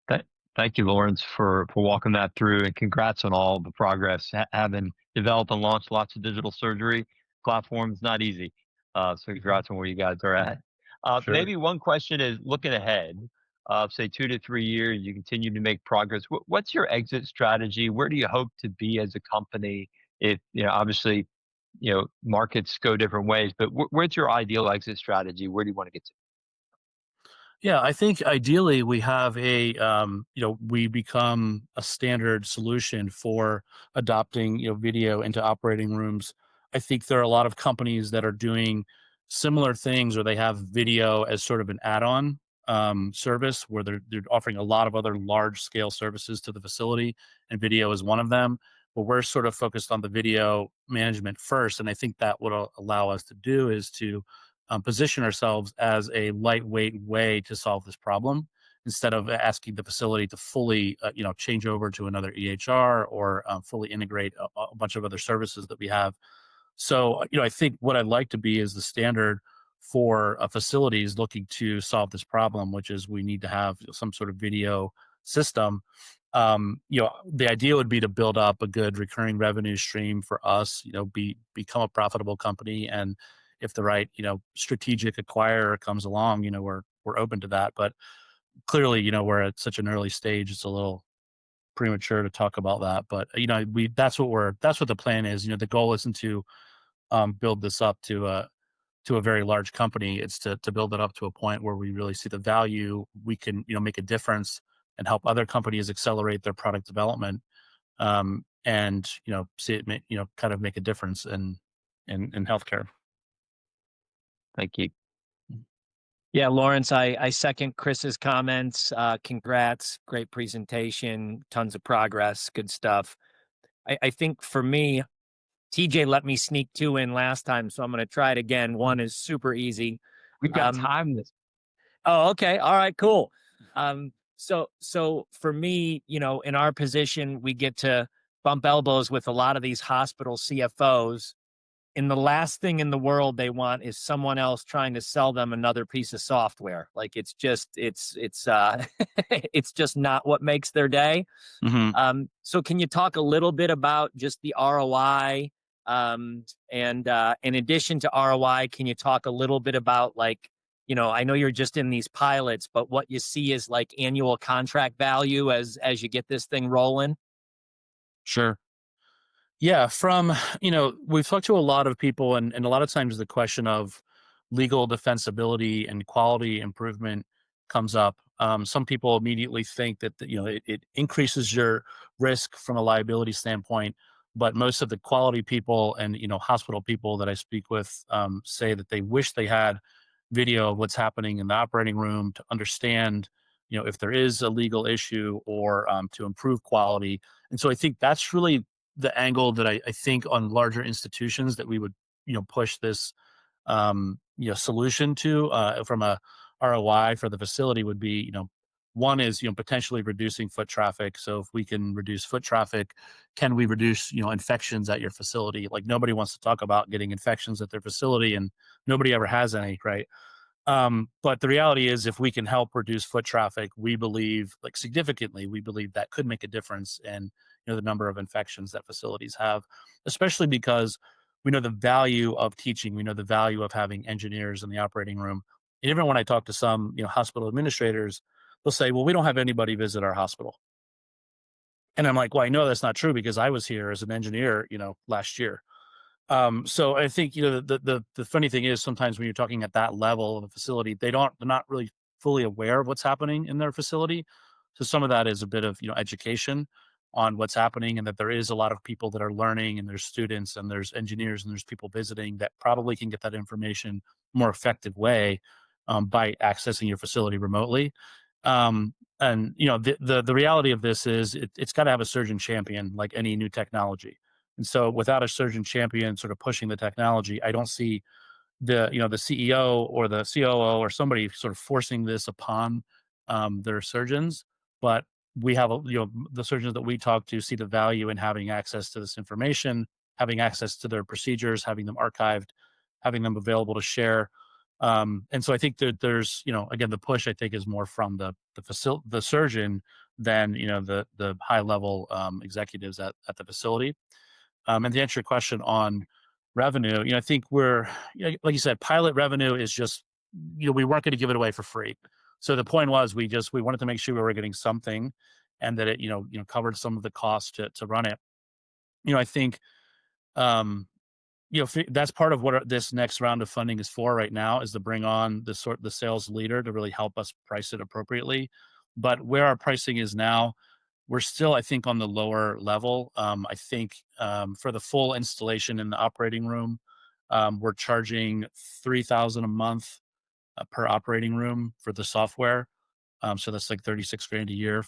Th- Thank you, Lawrence, for walking that through, and congrats on all the progress. Having developed and launched lots of digital surgery platforms, not easy. So congrats on where you guys are at. Sure. Maybe one question is looking ahead, say 2 to 3 years, you continue to make progress. What's your exit strategy? Where do you hope to be as a company? If, obviously, markets go different ways, but where's your ideal exit strategy? Where do you want to get to? Yeah, I think ideally we have we become a standard solution for adopting, video into operating rooms. I think there are a lot of companies that are doing similar things, or they have video as sort of an add-on service where they're offering a lot of other large scale services to the facility, and video is one of them. But we're sort of focused on the video management first, and I think that what allow us to do is to position ourselves as a lightweight way to solve this problem, instead of asking the facility to fully, change over to another EHR or fully integrate a bunch of other services that we have. So, I think what I'd like to be is the standard for facilities looking to solve this problem, which is we need to have some sort of video system. The idea would be to build up a good recurring revenue stream for us, become a profitable company. And if the right, strategic acquirer comes along, we're open to that. But clearly, we're at such an early stage, it's a little premature to talk about that. But that's what the plan is. The goal isn't to build this up to a very large company. It's to build it up to a point where we really see the value. We can make a difference and help other companies accelerate their product development, and see it kind of make a difference in healthcare. Thank you. Yeah, Lawrence, I second Chris's comments. Congrats, great presentation, tons of progress, good stuff. I think for me, TJ let me sneak 2 in last time, so I'm going to try it again. One is super easy. We've got time this. Oh, okay. All right, cool. So for me, in our position, we get to bump elbows with a lot of these hospital CFOs. And the last thing in the world they want is someone else trying to sell them another piece of software. Like it's it's just not what makes their day. Mm-hmm. So can you talk a little bit about just the ROI? And in addition to ROI, can you talk a little bit about, like, I know you're just in these pilots, but what you see is like annual contract value as you get this thing rolling? Sure. Yeah, we've talked to a lot of people, and a lot of times the question of legal defensibility and quality improvement comes up. Some people immediately think that it increases your risk from a liability standpoint, but most of the quality people and hospital people that I speak with say that they wish they had video of what's happening in the operating room to understand if there is a legal issue, or to improve quality. And so I think that's really the angle that I think on larger institutions that we would push this solution to, from a ROI for the facility, would be one is potentially reducing foot traffic. So if we can reduce foot traffic, can we reduce infections at your facility? Like, nobody wants to talk about getting infections at their facility, and nobody ever has any, right? But the reality is, if we can help reduce foot traffic, we believe, like, significantly, we believe that could make a difference in the number of infections that facilities have, especially because we know the value of teaching. We know the value of having engineers in the operating room. And even when I talk to some hospital administrators, they'll say, well, we don't have anybody visit our hospital. And I'm like, well, I know that's not true, because I was here as an engineer, last year. So I think, the funny thing is, sometimes when you're talking at that level of a facility, they're not really fully aware of what's happening in their facility. So some of that is a bit of, education. on what's happening, and that there is a lot of people that are learning, and there's students and there's engineers and there's people visiting that probably can get that information more effective way by accessing your facility remotely. And the reality of this is it's got to have a surgeon champion, like any new technology. And so without a surgeon champion sort of pushing the technology, I don't see the CEO or the COO or somebody sort of forcing this upon their surgeons. But we have the surgeons that we talk to see the value in having access to this information, having access to their procedures, having them archived, having them available to share. And so I think that there's, again, the push I think is more from the surgeon than the high level executives at the facility. And to answer your question on revenue, I think like you said, pilot revenue is just, we weren't going to give it away for free. So the point was we wanted to make sure we were getting something, and that it covered some of the costs to run it. I think that's part of what this next round of funding is for right now, is to bring on the sales leader to really help us price it appropriately. But where our pricing is now, we're still, I think, on the lower level. I think for the full installation in the operating room, we're charging $3,000 a month per operating room for the software. So that's like 36 grand a year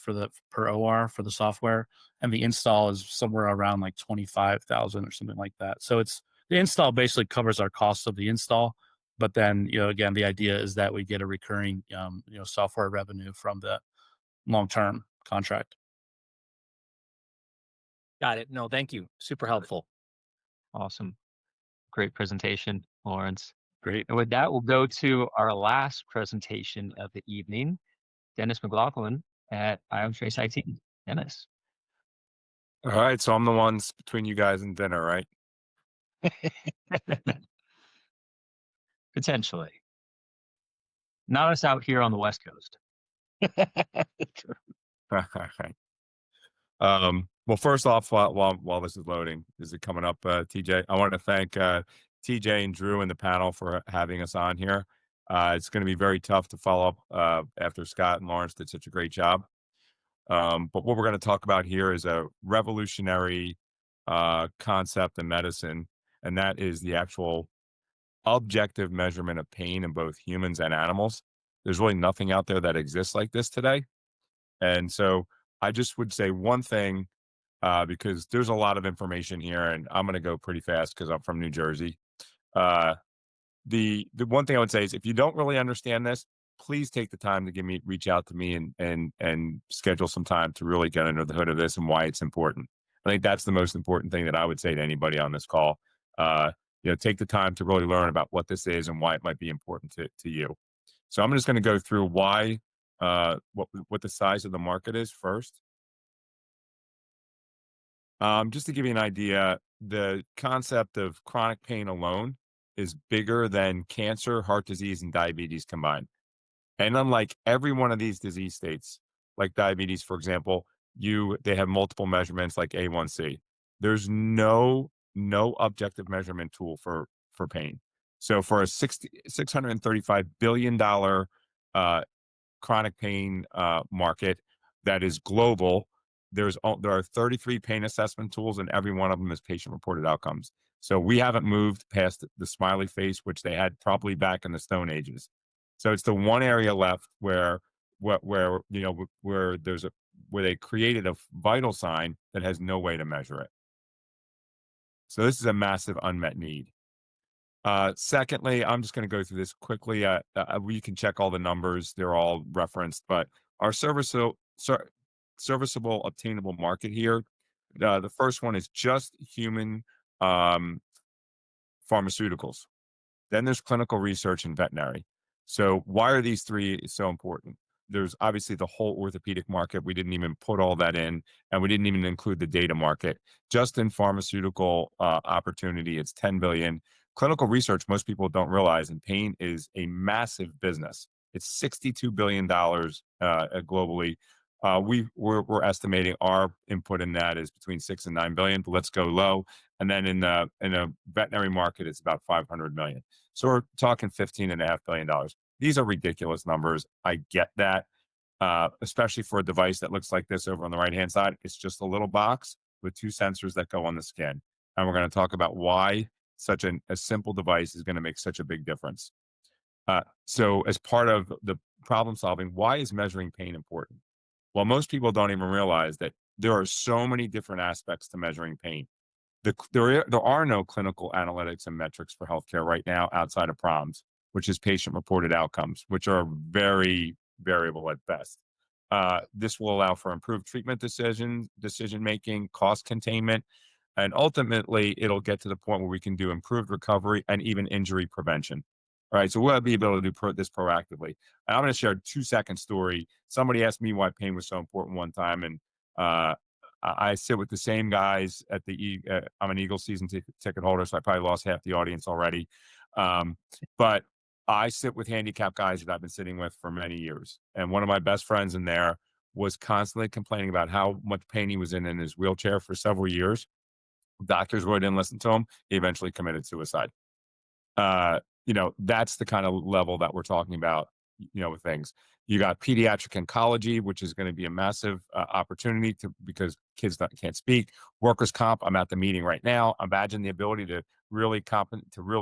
per OR for the software, and the install is somewhere around like 25,000 or something like that. So the install basically covers our costs of the install, but then again, the idea is that we get a recurring software revenue from the long-term contract. Got it. No, thank you. Super helpful. Awesome. Great presentation, Lawrence. Great. And with that, we'll go to our last presentation of the evening, Dennis McLaughlin at BioTraceIT. Dennis. All right, so I'm the ones between you guys and dinner, right? Potentially. Not us out here on the West Coast. Well, first off, while this is loading, is it coming up, TJ? I want to thank TJ and Drew and the panel for having us on here. It's going to be very tough to follow up after Scott and Lawrence did such a great job. But what we're going to talk about here is a revolutionary concept in medicine, and that is the actual objective measurement of pain in both humans and animals. There's really nothing out there that exists like this today. And so I just would say one thing, because there's a lot of information here, and I'm going to go pretty fast because I'm from New Jersey. The one thing I would say is, if you don't really understand this, please take the time to reach out to me and schedule some time to really get under the hood of this and why it's important. I think that's the most important thing that I would say to anybody on this call. Take the time to really learn about what this is and why it might be important to you. So I'm just going to go through why, what the size of the market is first. Just to give you an idea, the concept of chronic pain alone is bigger than cancer, heart disease, and diabetes combined. And unlike every one of these disease states, like diabetes, for example, they have multiple measurements like A1C. There's no objective measurement tool for pain. So for a $635 billion chronic pain market that is global, there are 33 pain assessment tools, and every one of them is patient-reported outcomes. So we haven't moved past the smiley face, which they had probably back in the Stone Ages. So it's the one area left where they created a vital sign that has no way to measure it. So this is a massive unmet need. Secondly, I'm just going to go through this quickly. We can check all the numbers; they're all referenced. But our serviceable obtainable market here, the first one is just human pharmaceuticals. Then there's clinical research and veterinary. So why are these three so important? There's obviously the whole orthopedic market. We didn't even put all that in, and we didn't even include the data market. Just in pharmaceutical opportunity, it's 10 billion. Clinical research, most people don't realize, and pain is a massive business. It's $62 billion globally. We're estimating our input in that is between 6 and 9 billion, but let's go low. And then in a veterinary market, it's about 500 million. So we're talking $15.5 billion. These are ridiculous numbers. I get that. especially for a device that looks like this over on the right-hand side. It's just a little box with 2 sensors that go on the skin. And we're going to talk about why such a simple device is going to make such a big difference. So as part of the problem solving, why is measuring pain important? Well, most people don't even realize that there are so many different aspects to measuring pain. There are no clinical analytics and metrics for healthcare right now outside of PROMS, which is patient-reported outcomes, which are very variable at best. This will allow for improved treatment decision-making, cost containment, and ultimately, it'll get to the point where we can do improved recovery and even injury prevention. All right, so we'll be able to do this proactively. And I'm going to share a 2-second story. Somebody asked me why pain was so important one time, and I sit with the same guys at I'm an Eagles season ticket holder, so I probably lost half the audience already. But I sit with handicapped guys that I've been sitting with for many years. And one of my best friends in there was constantly complaining about how much pain he was in his wheelchair for several years. Doctors really didn't listen to him. He eventually committed suicide. That's the kind of level that we're talking about, with things. You got pediatric oncology, which is going to be a massive opportunity because kids can't speak. Workers' comp, I'm at the meeting right now. Imagine the ability to really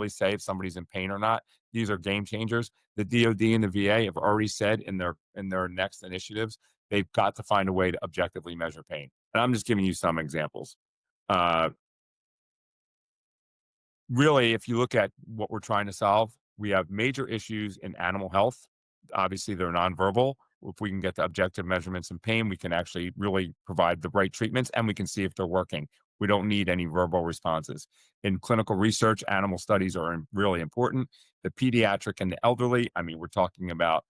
say if somebody's in pain or not. These are game changers. The DoD and the VA have already said in their next initiatives, they've got to find a way to objectively measure pain. And I'm just giving you some examples. Really, if you look at what we're trying to solve, we have major issues in animal health. Obviously, they're nonverbal. If we can get the objective measurements in pain, we can actually really provide the right treatments and we can see if they're working. We don't need any verbal responses. In clinical research, animal studies are really important. The pediatric and the elderly, we're talking about,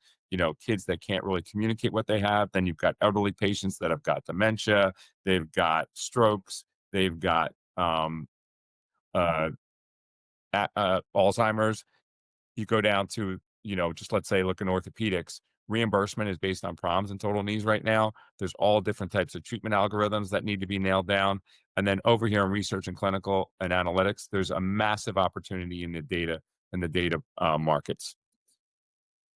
kids that can't really communicate what they have. Then you've got elderly patients that have got dementia, they've got strokes, they've got Alzheimer's. You go down to, just let's say, look in orthopedics. Reimbursement is based on PROMS and total knees right now. There's all different types of treatment algorithms that need to be nailed down. And then over here in research and clinical and analytics, there's a massive opportunity in the data markets.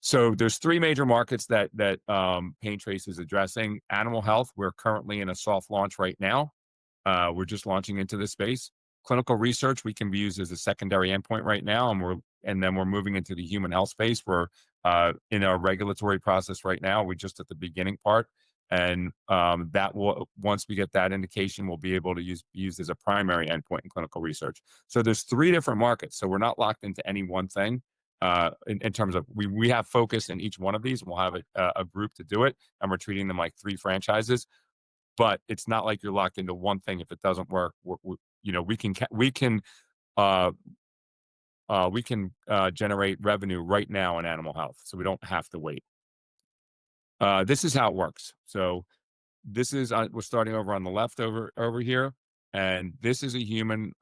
So there's 3 major markets that PainTrace is addressing. Animal health, we're currently in a soft launch right now. We're just launching into this space. Clinical research, we can be used as a secondary endpoint right now, and then we're moving into the human health space. We're in our regulatory process right now. We're just at the beginning part, and that will, once we get that indication, we'll be able to use as a primary endpoint in clinical research. So there's 3 different markets. So we're not locked into any one thing. In terms of we have focus in each one of these, and we'll have a group to do it, and we're treating them like 3 franchises. But it's not like you're locked into one thing. If it doesn't work, we can generate revenue right now in animal health, so we don't have to wait. This is how it works. So this is we're starting over on the left over here, and this is a human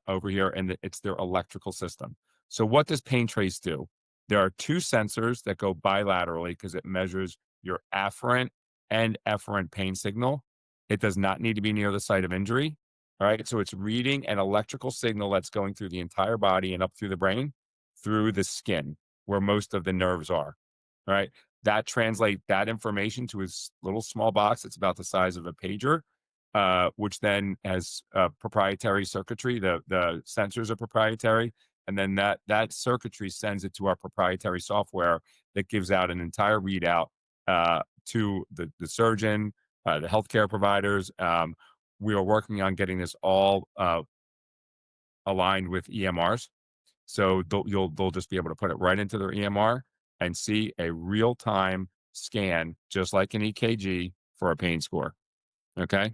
over here, and it's their electrical system. So what does PainTrace do? There are 2 sensors that go bilaterally because it measures your afferent and efferent pain signal. It does not need to be near the site of injury. All right. So it's reading an electrical signal that's going through the entire body and up through the brain, through the skin, where most of the nerves are. All right. That translates that information to a little small box. It's about the size of a pager, which then has proprietary circuitry. The sensors are proprietary. And then that circuitry sends it to our proprietary software that gives out an entire readout to the surgeon, the healthcare providers. We are working on getting this all aligned with EMRs. So they'll just be able to put it right into their EMR and see a real-time scan, just like an EKG, for a pain score. Okay.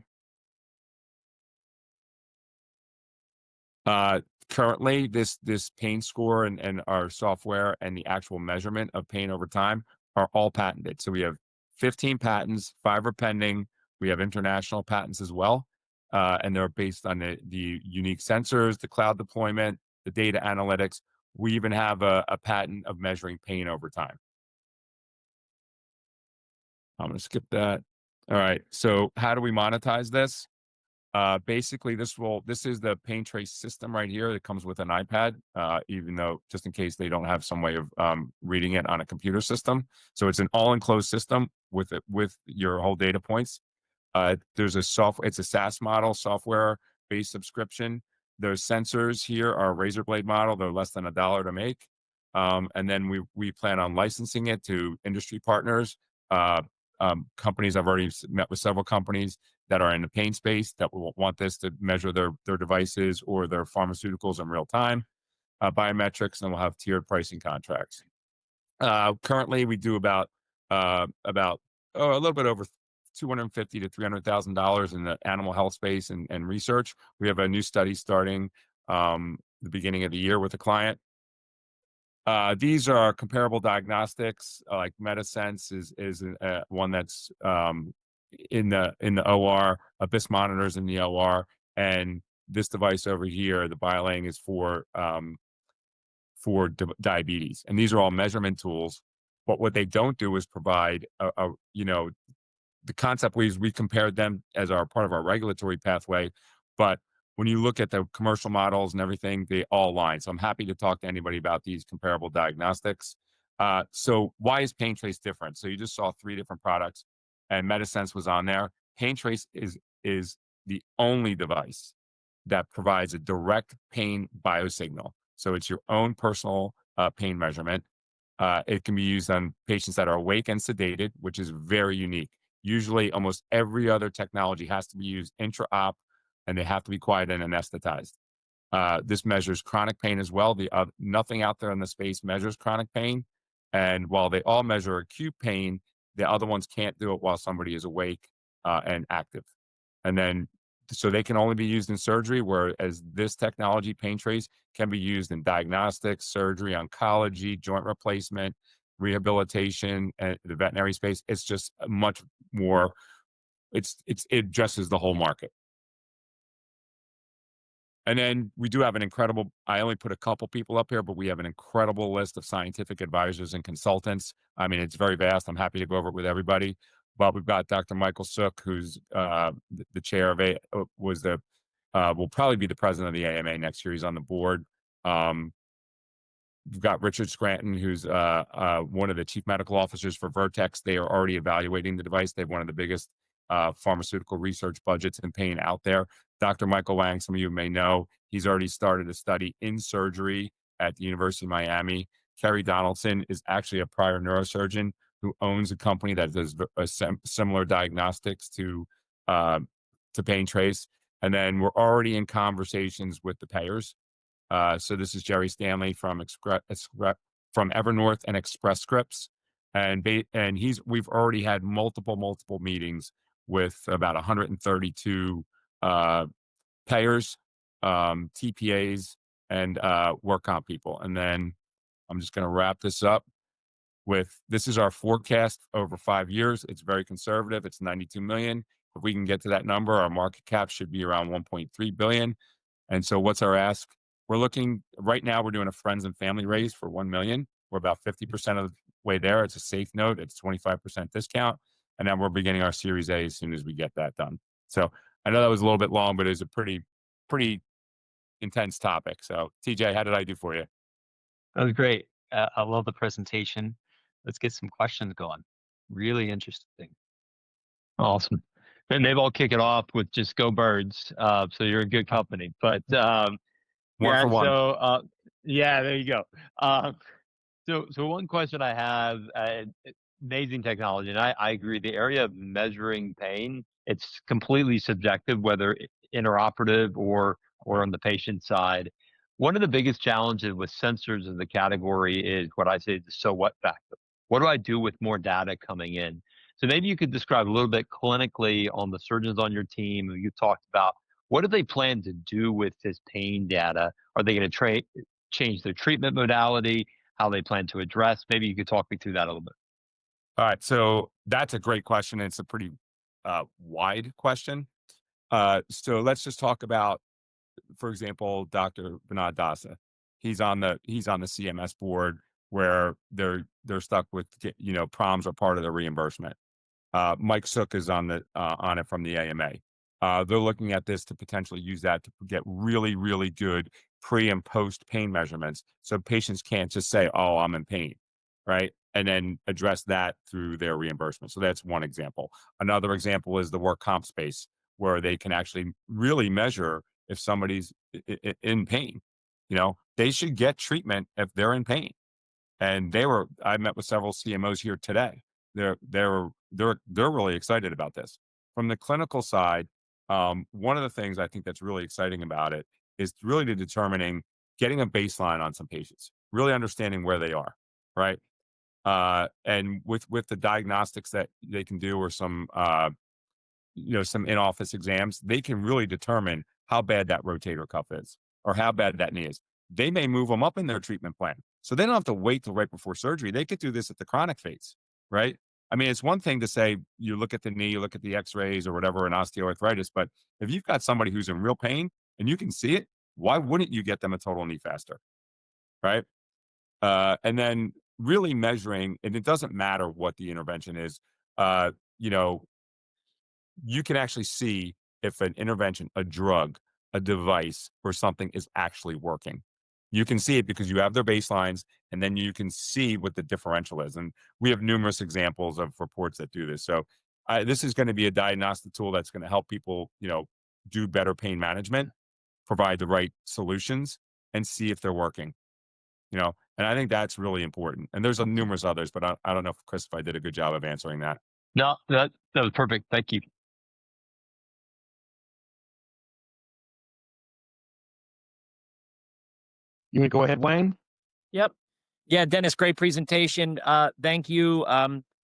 Currently, this pain score and our software and the actual measurement of pain over time are all patented. So we have 15 patents, 5 are pending. We have international patents as well. And they're based on the unique sensors, the cloud deployment, the data analytics. We even have a patent of measuring pain over time. I'm going to skip that. All right. So how do we monetize this? Basically, this is the pain trace system right here. It comes with an iPad, even though just in case they don't have some way of reading it on a computer system. So it's an all-enclosed system with your whole data points. There's it's a SaaS model, software-based subscription. Those sensors here are a razor blade model. They're less than $1 to make. And then we plan on licensing it to industry partners, companies. I've already met with several companies that are in the pain space that will want this to measure their devices or their pharmaceuticals in real time, biometrics, and we'll have tiered pricing contracts. Currently, we do about a little bit over $250,000 to $300,000 in the animal health space and research. We have a new study starting the beginning of the year with a client. These are comparable diagnostics, like MetaSense is one that's in the OR. Abyss monitors in the OR, and this device over here, the BioLang, is for diabetes. And these are all measurement tools. But what they don't do is provide the concept. We compared them as part of our regulatory pathway, but when you look at the commercial models and everything, they all align. So I'm happy to talk to anybody about these comparable diagnostics. So why is PainTrace different? So you just saw 3 different products, and MetaSense was on there. PainTrace is the only device that provides a direct pain biosignal. So it's your own personal pain measurement. It can be used on patients that are awake and sedated, which is very unique. Usually, almost every other technology has to be used intra-op, and they have to be quiet and anesthetized. This measures chronic pain as well. Nothing out there in the space measures chronic pain. And while they all measure acute pain, the other ones can't do it while somebody is awake and active. And then, so they can only be used in surgery, whereas this technology, PainTrace, can be used in diagnostics, surgery, oncology, joint replacement, rehabilitation, and the veterinary space. It's just much more, it addresses the whole market. And then we do have I only put a couple people up here, but we have an incredible list of scientific advisors and consultants. I mean, it's very vast. I'm happy to go over it with everybody. But we've got Dr. Michael Sook, who's the chair of will probably be the president of the AMA next year. He's on the board. We've got Richard Scranton, who's one of the chief medical officers for Vertex. They are already evaluating the device. They have one of the biggest pharmaceutical research budgets in pain out there. Dr. Michael Wang, some of you may know, he's already started a study in surgery at the University of Miami. Kerry Donaldson is actually a prior neurosurgeon who owns a company that does similar diagnostics to PainTrace. And then we're already in conversations with the payers. So this is Jerry Stanley from Evernorth and Express Scripts. And we've already had multiple meetings with about 132 payers, TPAs, and work comp people. And then I'm just going to wrap this up with, this is our forecast over 5 years. It's very conservative. It's 92 million. If we can get to that number, our market cap should be around 1.3 billion. And so what's our ask? We're looking, right now we're doing a friends and family raise for 1 million. We're about 50% of the way there. It's a safe note. It's 25% discount. And then we're beginning our Series A as soon as we get that done. So I know that was a little bit long, but it's a pretty intense topic. So TJ, how did I do for you? That was great. I love the presentation. Let's get some questions going. Really interesting. Awesome. And maybe I'll kick it off with just go birds. So you're a good company, but One for one. So there you go. So one question I have, amazing technology, and I agree. The area of measuring pain, it's completely subjective, whether interoperative or on the patient side. One of the biggest challenges with sensors in the category is what I say the so what factor. What do I do with more data coming in? So maybe you could describe a little bit clinically on the surgeons on your team who you talked about. What do they plan to do with this pain data? Are they going to change their treatment modality? How they plan to address? Maybe you could talk me through that a little bit. All right. So that's a great question. It's a pretty wide question. So let's just talk about, for example, Dr. Vinod Dasa. He's on the CMS board where they're stuck with, PROMs are part of the reimbursement. Mike Sook is on it from the AMA. They're looking at this to potentially use that to get really, really good pre and post pain measurements. So patients can't just say, oh, I'm in pain, right? And then address that through their reimbursement. So that's one example. Another example is the work comp space, where they can actually really measure if somebody's in pain. You know, they should get treatment if they're in pain. And I met with several CMOs here today. They're really excited about this. From the clinical side, one of the things I think that's really exciting about it is really to determining getting a baseline on some patients, really understanding where they are, right? And with the diagnostics that they can do, or some some in-office exams, they can really determine how bad that rotator cuff is or how bad that knee is. They may move them up in their treatment plan. So they don't have to wait till right before surgery. They could do this at the chronic phase, right? I mean, it's one thing to say you look at the knee, you look at the x-rays or whatever, an osteoarthritis, but if you've got somebody who's in real pain and you can see it, why wouldn't you get them a total knee faster, right? And then really measuring, and it doesn't matter what the intervention is, you know, you can actually see if an intervention, a drug, a device, or something is actually working. You can see it because you have their baselines, and then you can see what the differential is. And we have numerous examples of reports that do this. So this is going to be a diagnostic tool that's going to help people, do better pain management, provide the right solutions, and see if they're working. And I think that's really important. And there's numerous others, but I don't know if I did a good job of answering that. No, that was perfect. Thank you. You want to go ahead, Wayne? Yep. Yeah, Dennis, great presentation. Thank you.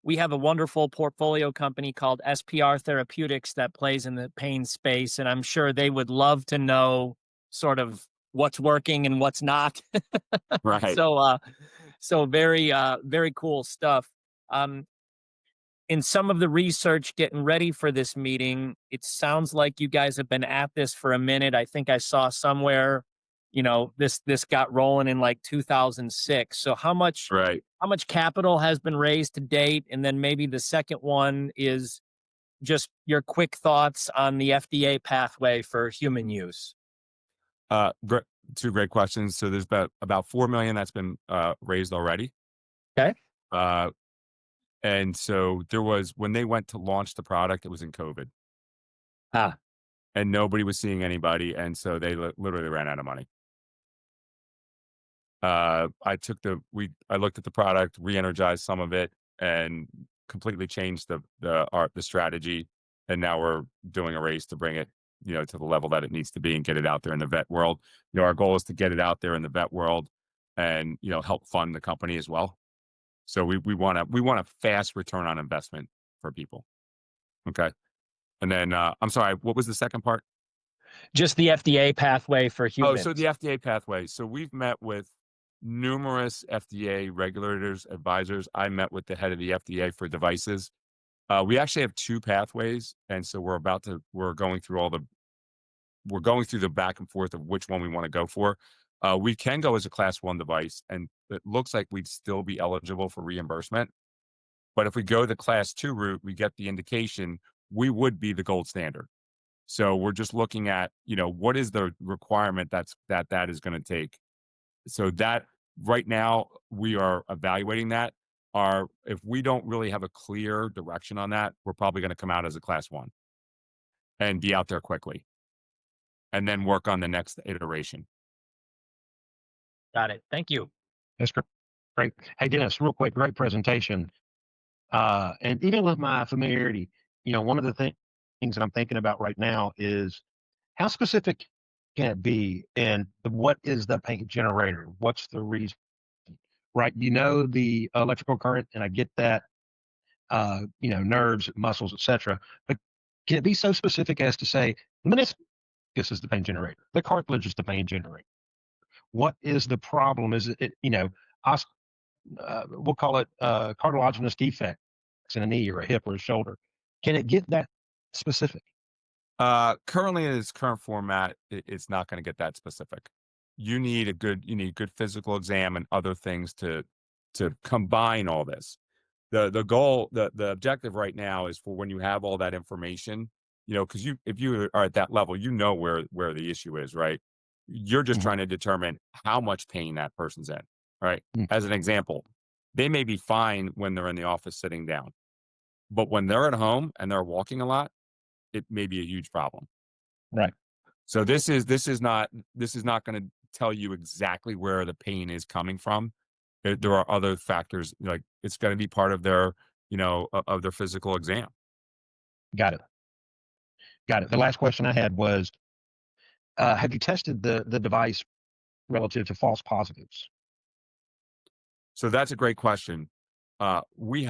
We have a wonderful portfolio company called SPR Therapeutics that plays in the pain space, and I'm sure they would love to know sort of what's working and what's not. Right. So very, very cool stuff. In some of the research getting ready for this meeting, it sounds like you guys have been at this for a minute. I think I saw somewhere, this got rolling in like 2006. So how much capital has been raised to date? And then maybe the second one is just your quick thoughts on the FDA pathway for human use. Two great questions. So there's about $4 million that's been raised already. Okay. And so when they went to launch the product, it was in COVID. And nobody was seeing anybody. And so they literally ran out of money. I looked at the product, re-energized some of it, and completely changed the strategy. And now we're doing a race to bring it, to the level that it needs to be and get it out there in the vet world. Our goal is to get it out there in the vet world and, help fund the company as well. So we want a fast return on investment for people. Okay. And then, I'm sorry, what was the second part? Just the FDA pathway for humans. Oh, so the FDA pathway. So we've met with numerous FDA regulators, advisors. I met with the head of the FDA for devices. We actually have two pathways. And so we're going through the back and forth of which one we want to go for. We can go as a class 1 device, and it looks like we'd still be eligible for reimbursement. But if we go the class 2 route, we get the indication, we would be the gold standard. So we're just looking at, what is the requirement that is going to take. So that right now we are evaluating that. If we don't really have a clear direction on that, we're probably going to come out as a class 1 and be out there quickly, and then work on the next iteration. Got it. Thank you. That's great. Hey, Dennis, real quick, great presentation. And even with my familiarity, one of the things that I'm thinking about right now is how specific can it be, and what is the pain generator? What's the reason? Right? The electrical current, and I get that, nerves, muscles, etc. But can it be so specific as to say the meniscus is the pain generator, the cartilage is the pain generator? What is the problem? Is it we'll call it cartilaginous defects in a knee or a hip or a shoulder? Can it get that specific? Currently in its current format, it's not going to get that specific. You need good physical exam and other things to combine all this. The goal, the objective right now is for when you have all that information, you know, because if you are at that level, you know where the issue is, right? You're just trying to determine how much pain that person's in, right? As an example, they may be fine when they're in the office sitting down, but when they're at home and they're walking a lot, it may be a huge problem. Right. So this is not going to tell you exactly where the pain is coming from. There are other factors, like it's going to be part of their, you know, of their physical exam. Got it. Got it. The last question I had was, have you tested the device relative to false positives? So that's a great question. So when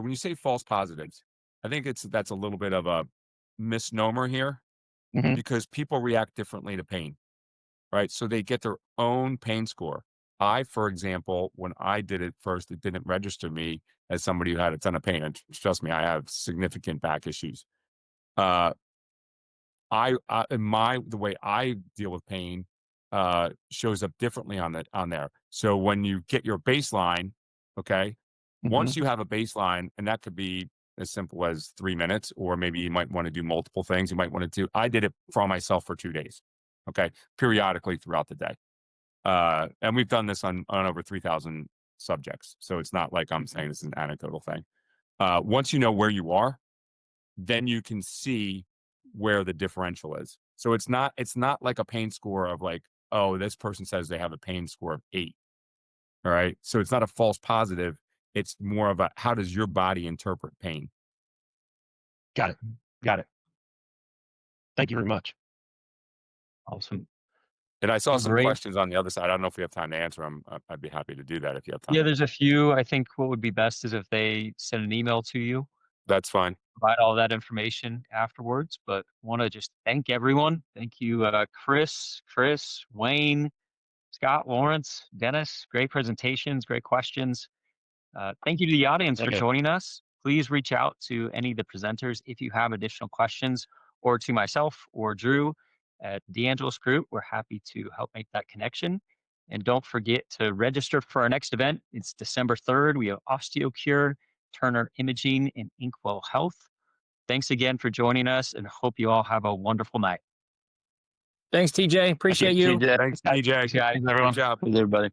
you say false positives, I think that's a little bit of a misnomer here, because people react differently to pain, right? So they get their own pain score. For example, when I did it first, it didn't register me as somebody who had a ton of pain. And trust me, I have significant back issues. The way I deal with pain shows up differently on there. So when you get your baseline, okay, once you have a baseline, and that could be as simple as 3 minutes, or maybe you might want to do multiple things. You might want to do. I did it for myself for 2 days, okay, periodically throughout the day, and we've done this on over 3,000 subjects. So it's not like I'm saying this is an anecdotal thing. Once you know where you are, then you can see where the differential is. So it's not like a pain score of like, oh, this person says they have a pain score of 8. All right. So it's not a false positive. It's more of a, how does your body interpret pain? Got it. Got it. Thank you very much. Awesome. And I saw some Great. questions on the other side. I don't know if we have time to answer them. I'd be happy to do that if you have time. Yeah, there's a few. I think what would be best is if they send an email to you, That's fine. provide all that information afterwards. But want to just thank everyone. Thank you, Chris, Wayne, Scott, Lawrence, Dennis. Great presentations, great questions. Thank you to the audience for Okay. joining us. Please reach out to any of the presenters if you have additional questions, or to myself or Drew at DeAngelis Group. We're happy to help make that connection. And don't forget to register for our next event. It's December 3rd. We have OsteoCure, Turner Imaging, and Inkwell Health. Thanks again for joining us, and hope you all have a wonderful night. Thanks, TJ. Appreciate you. TJ. Thanks, TJ. Thanks, guys. Thanks, everyone. Good job. Thanks, everybody.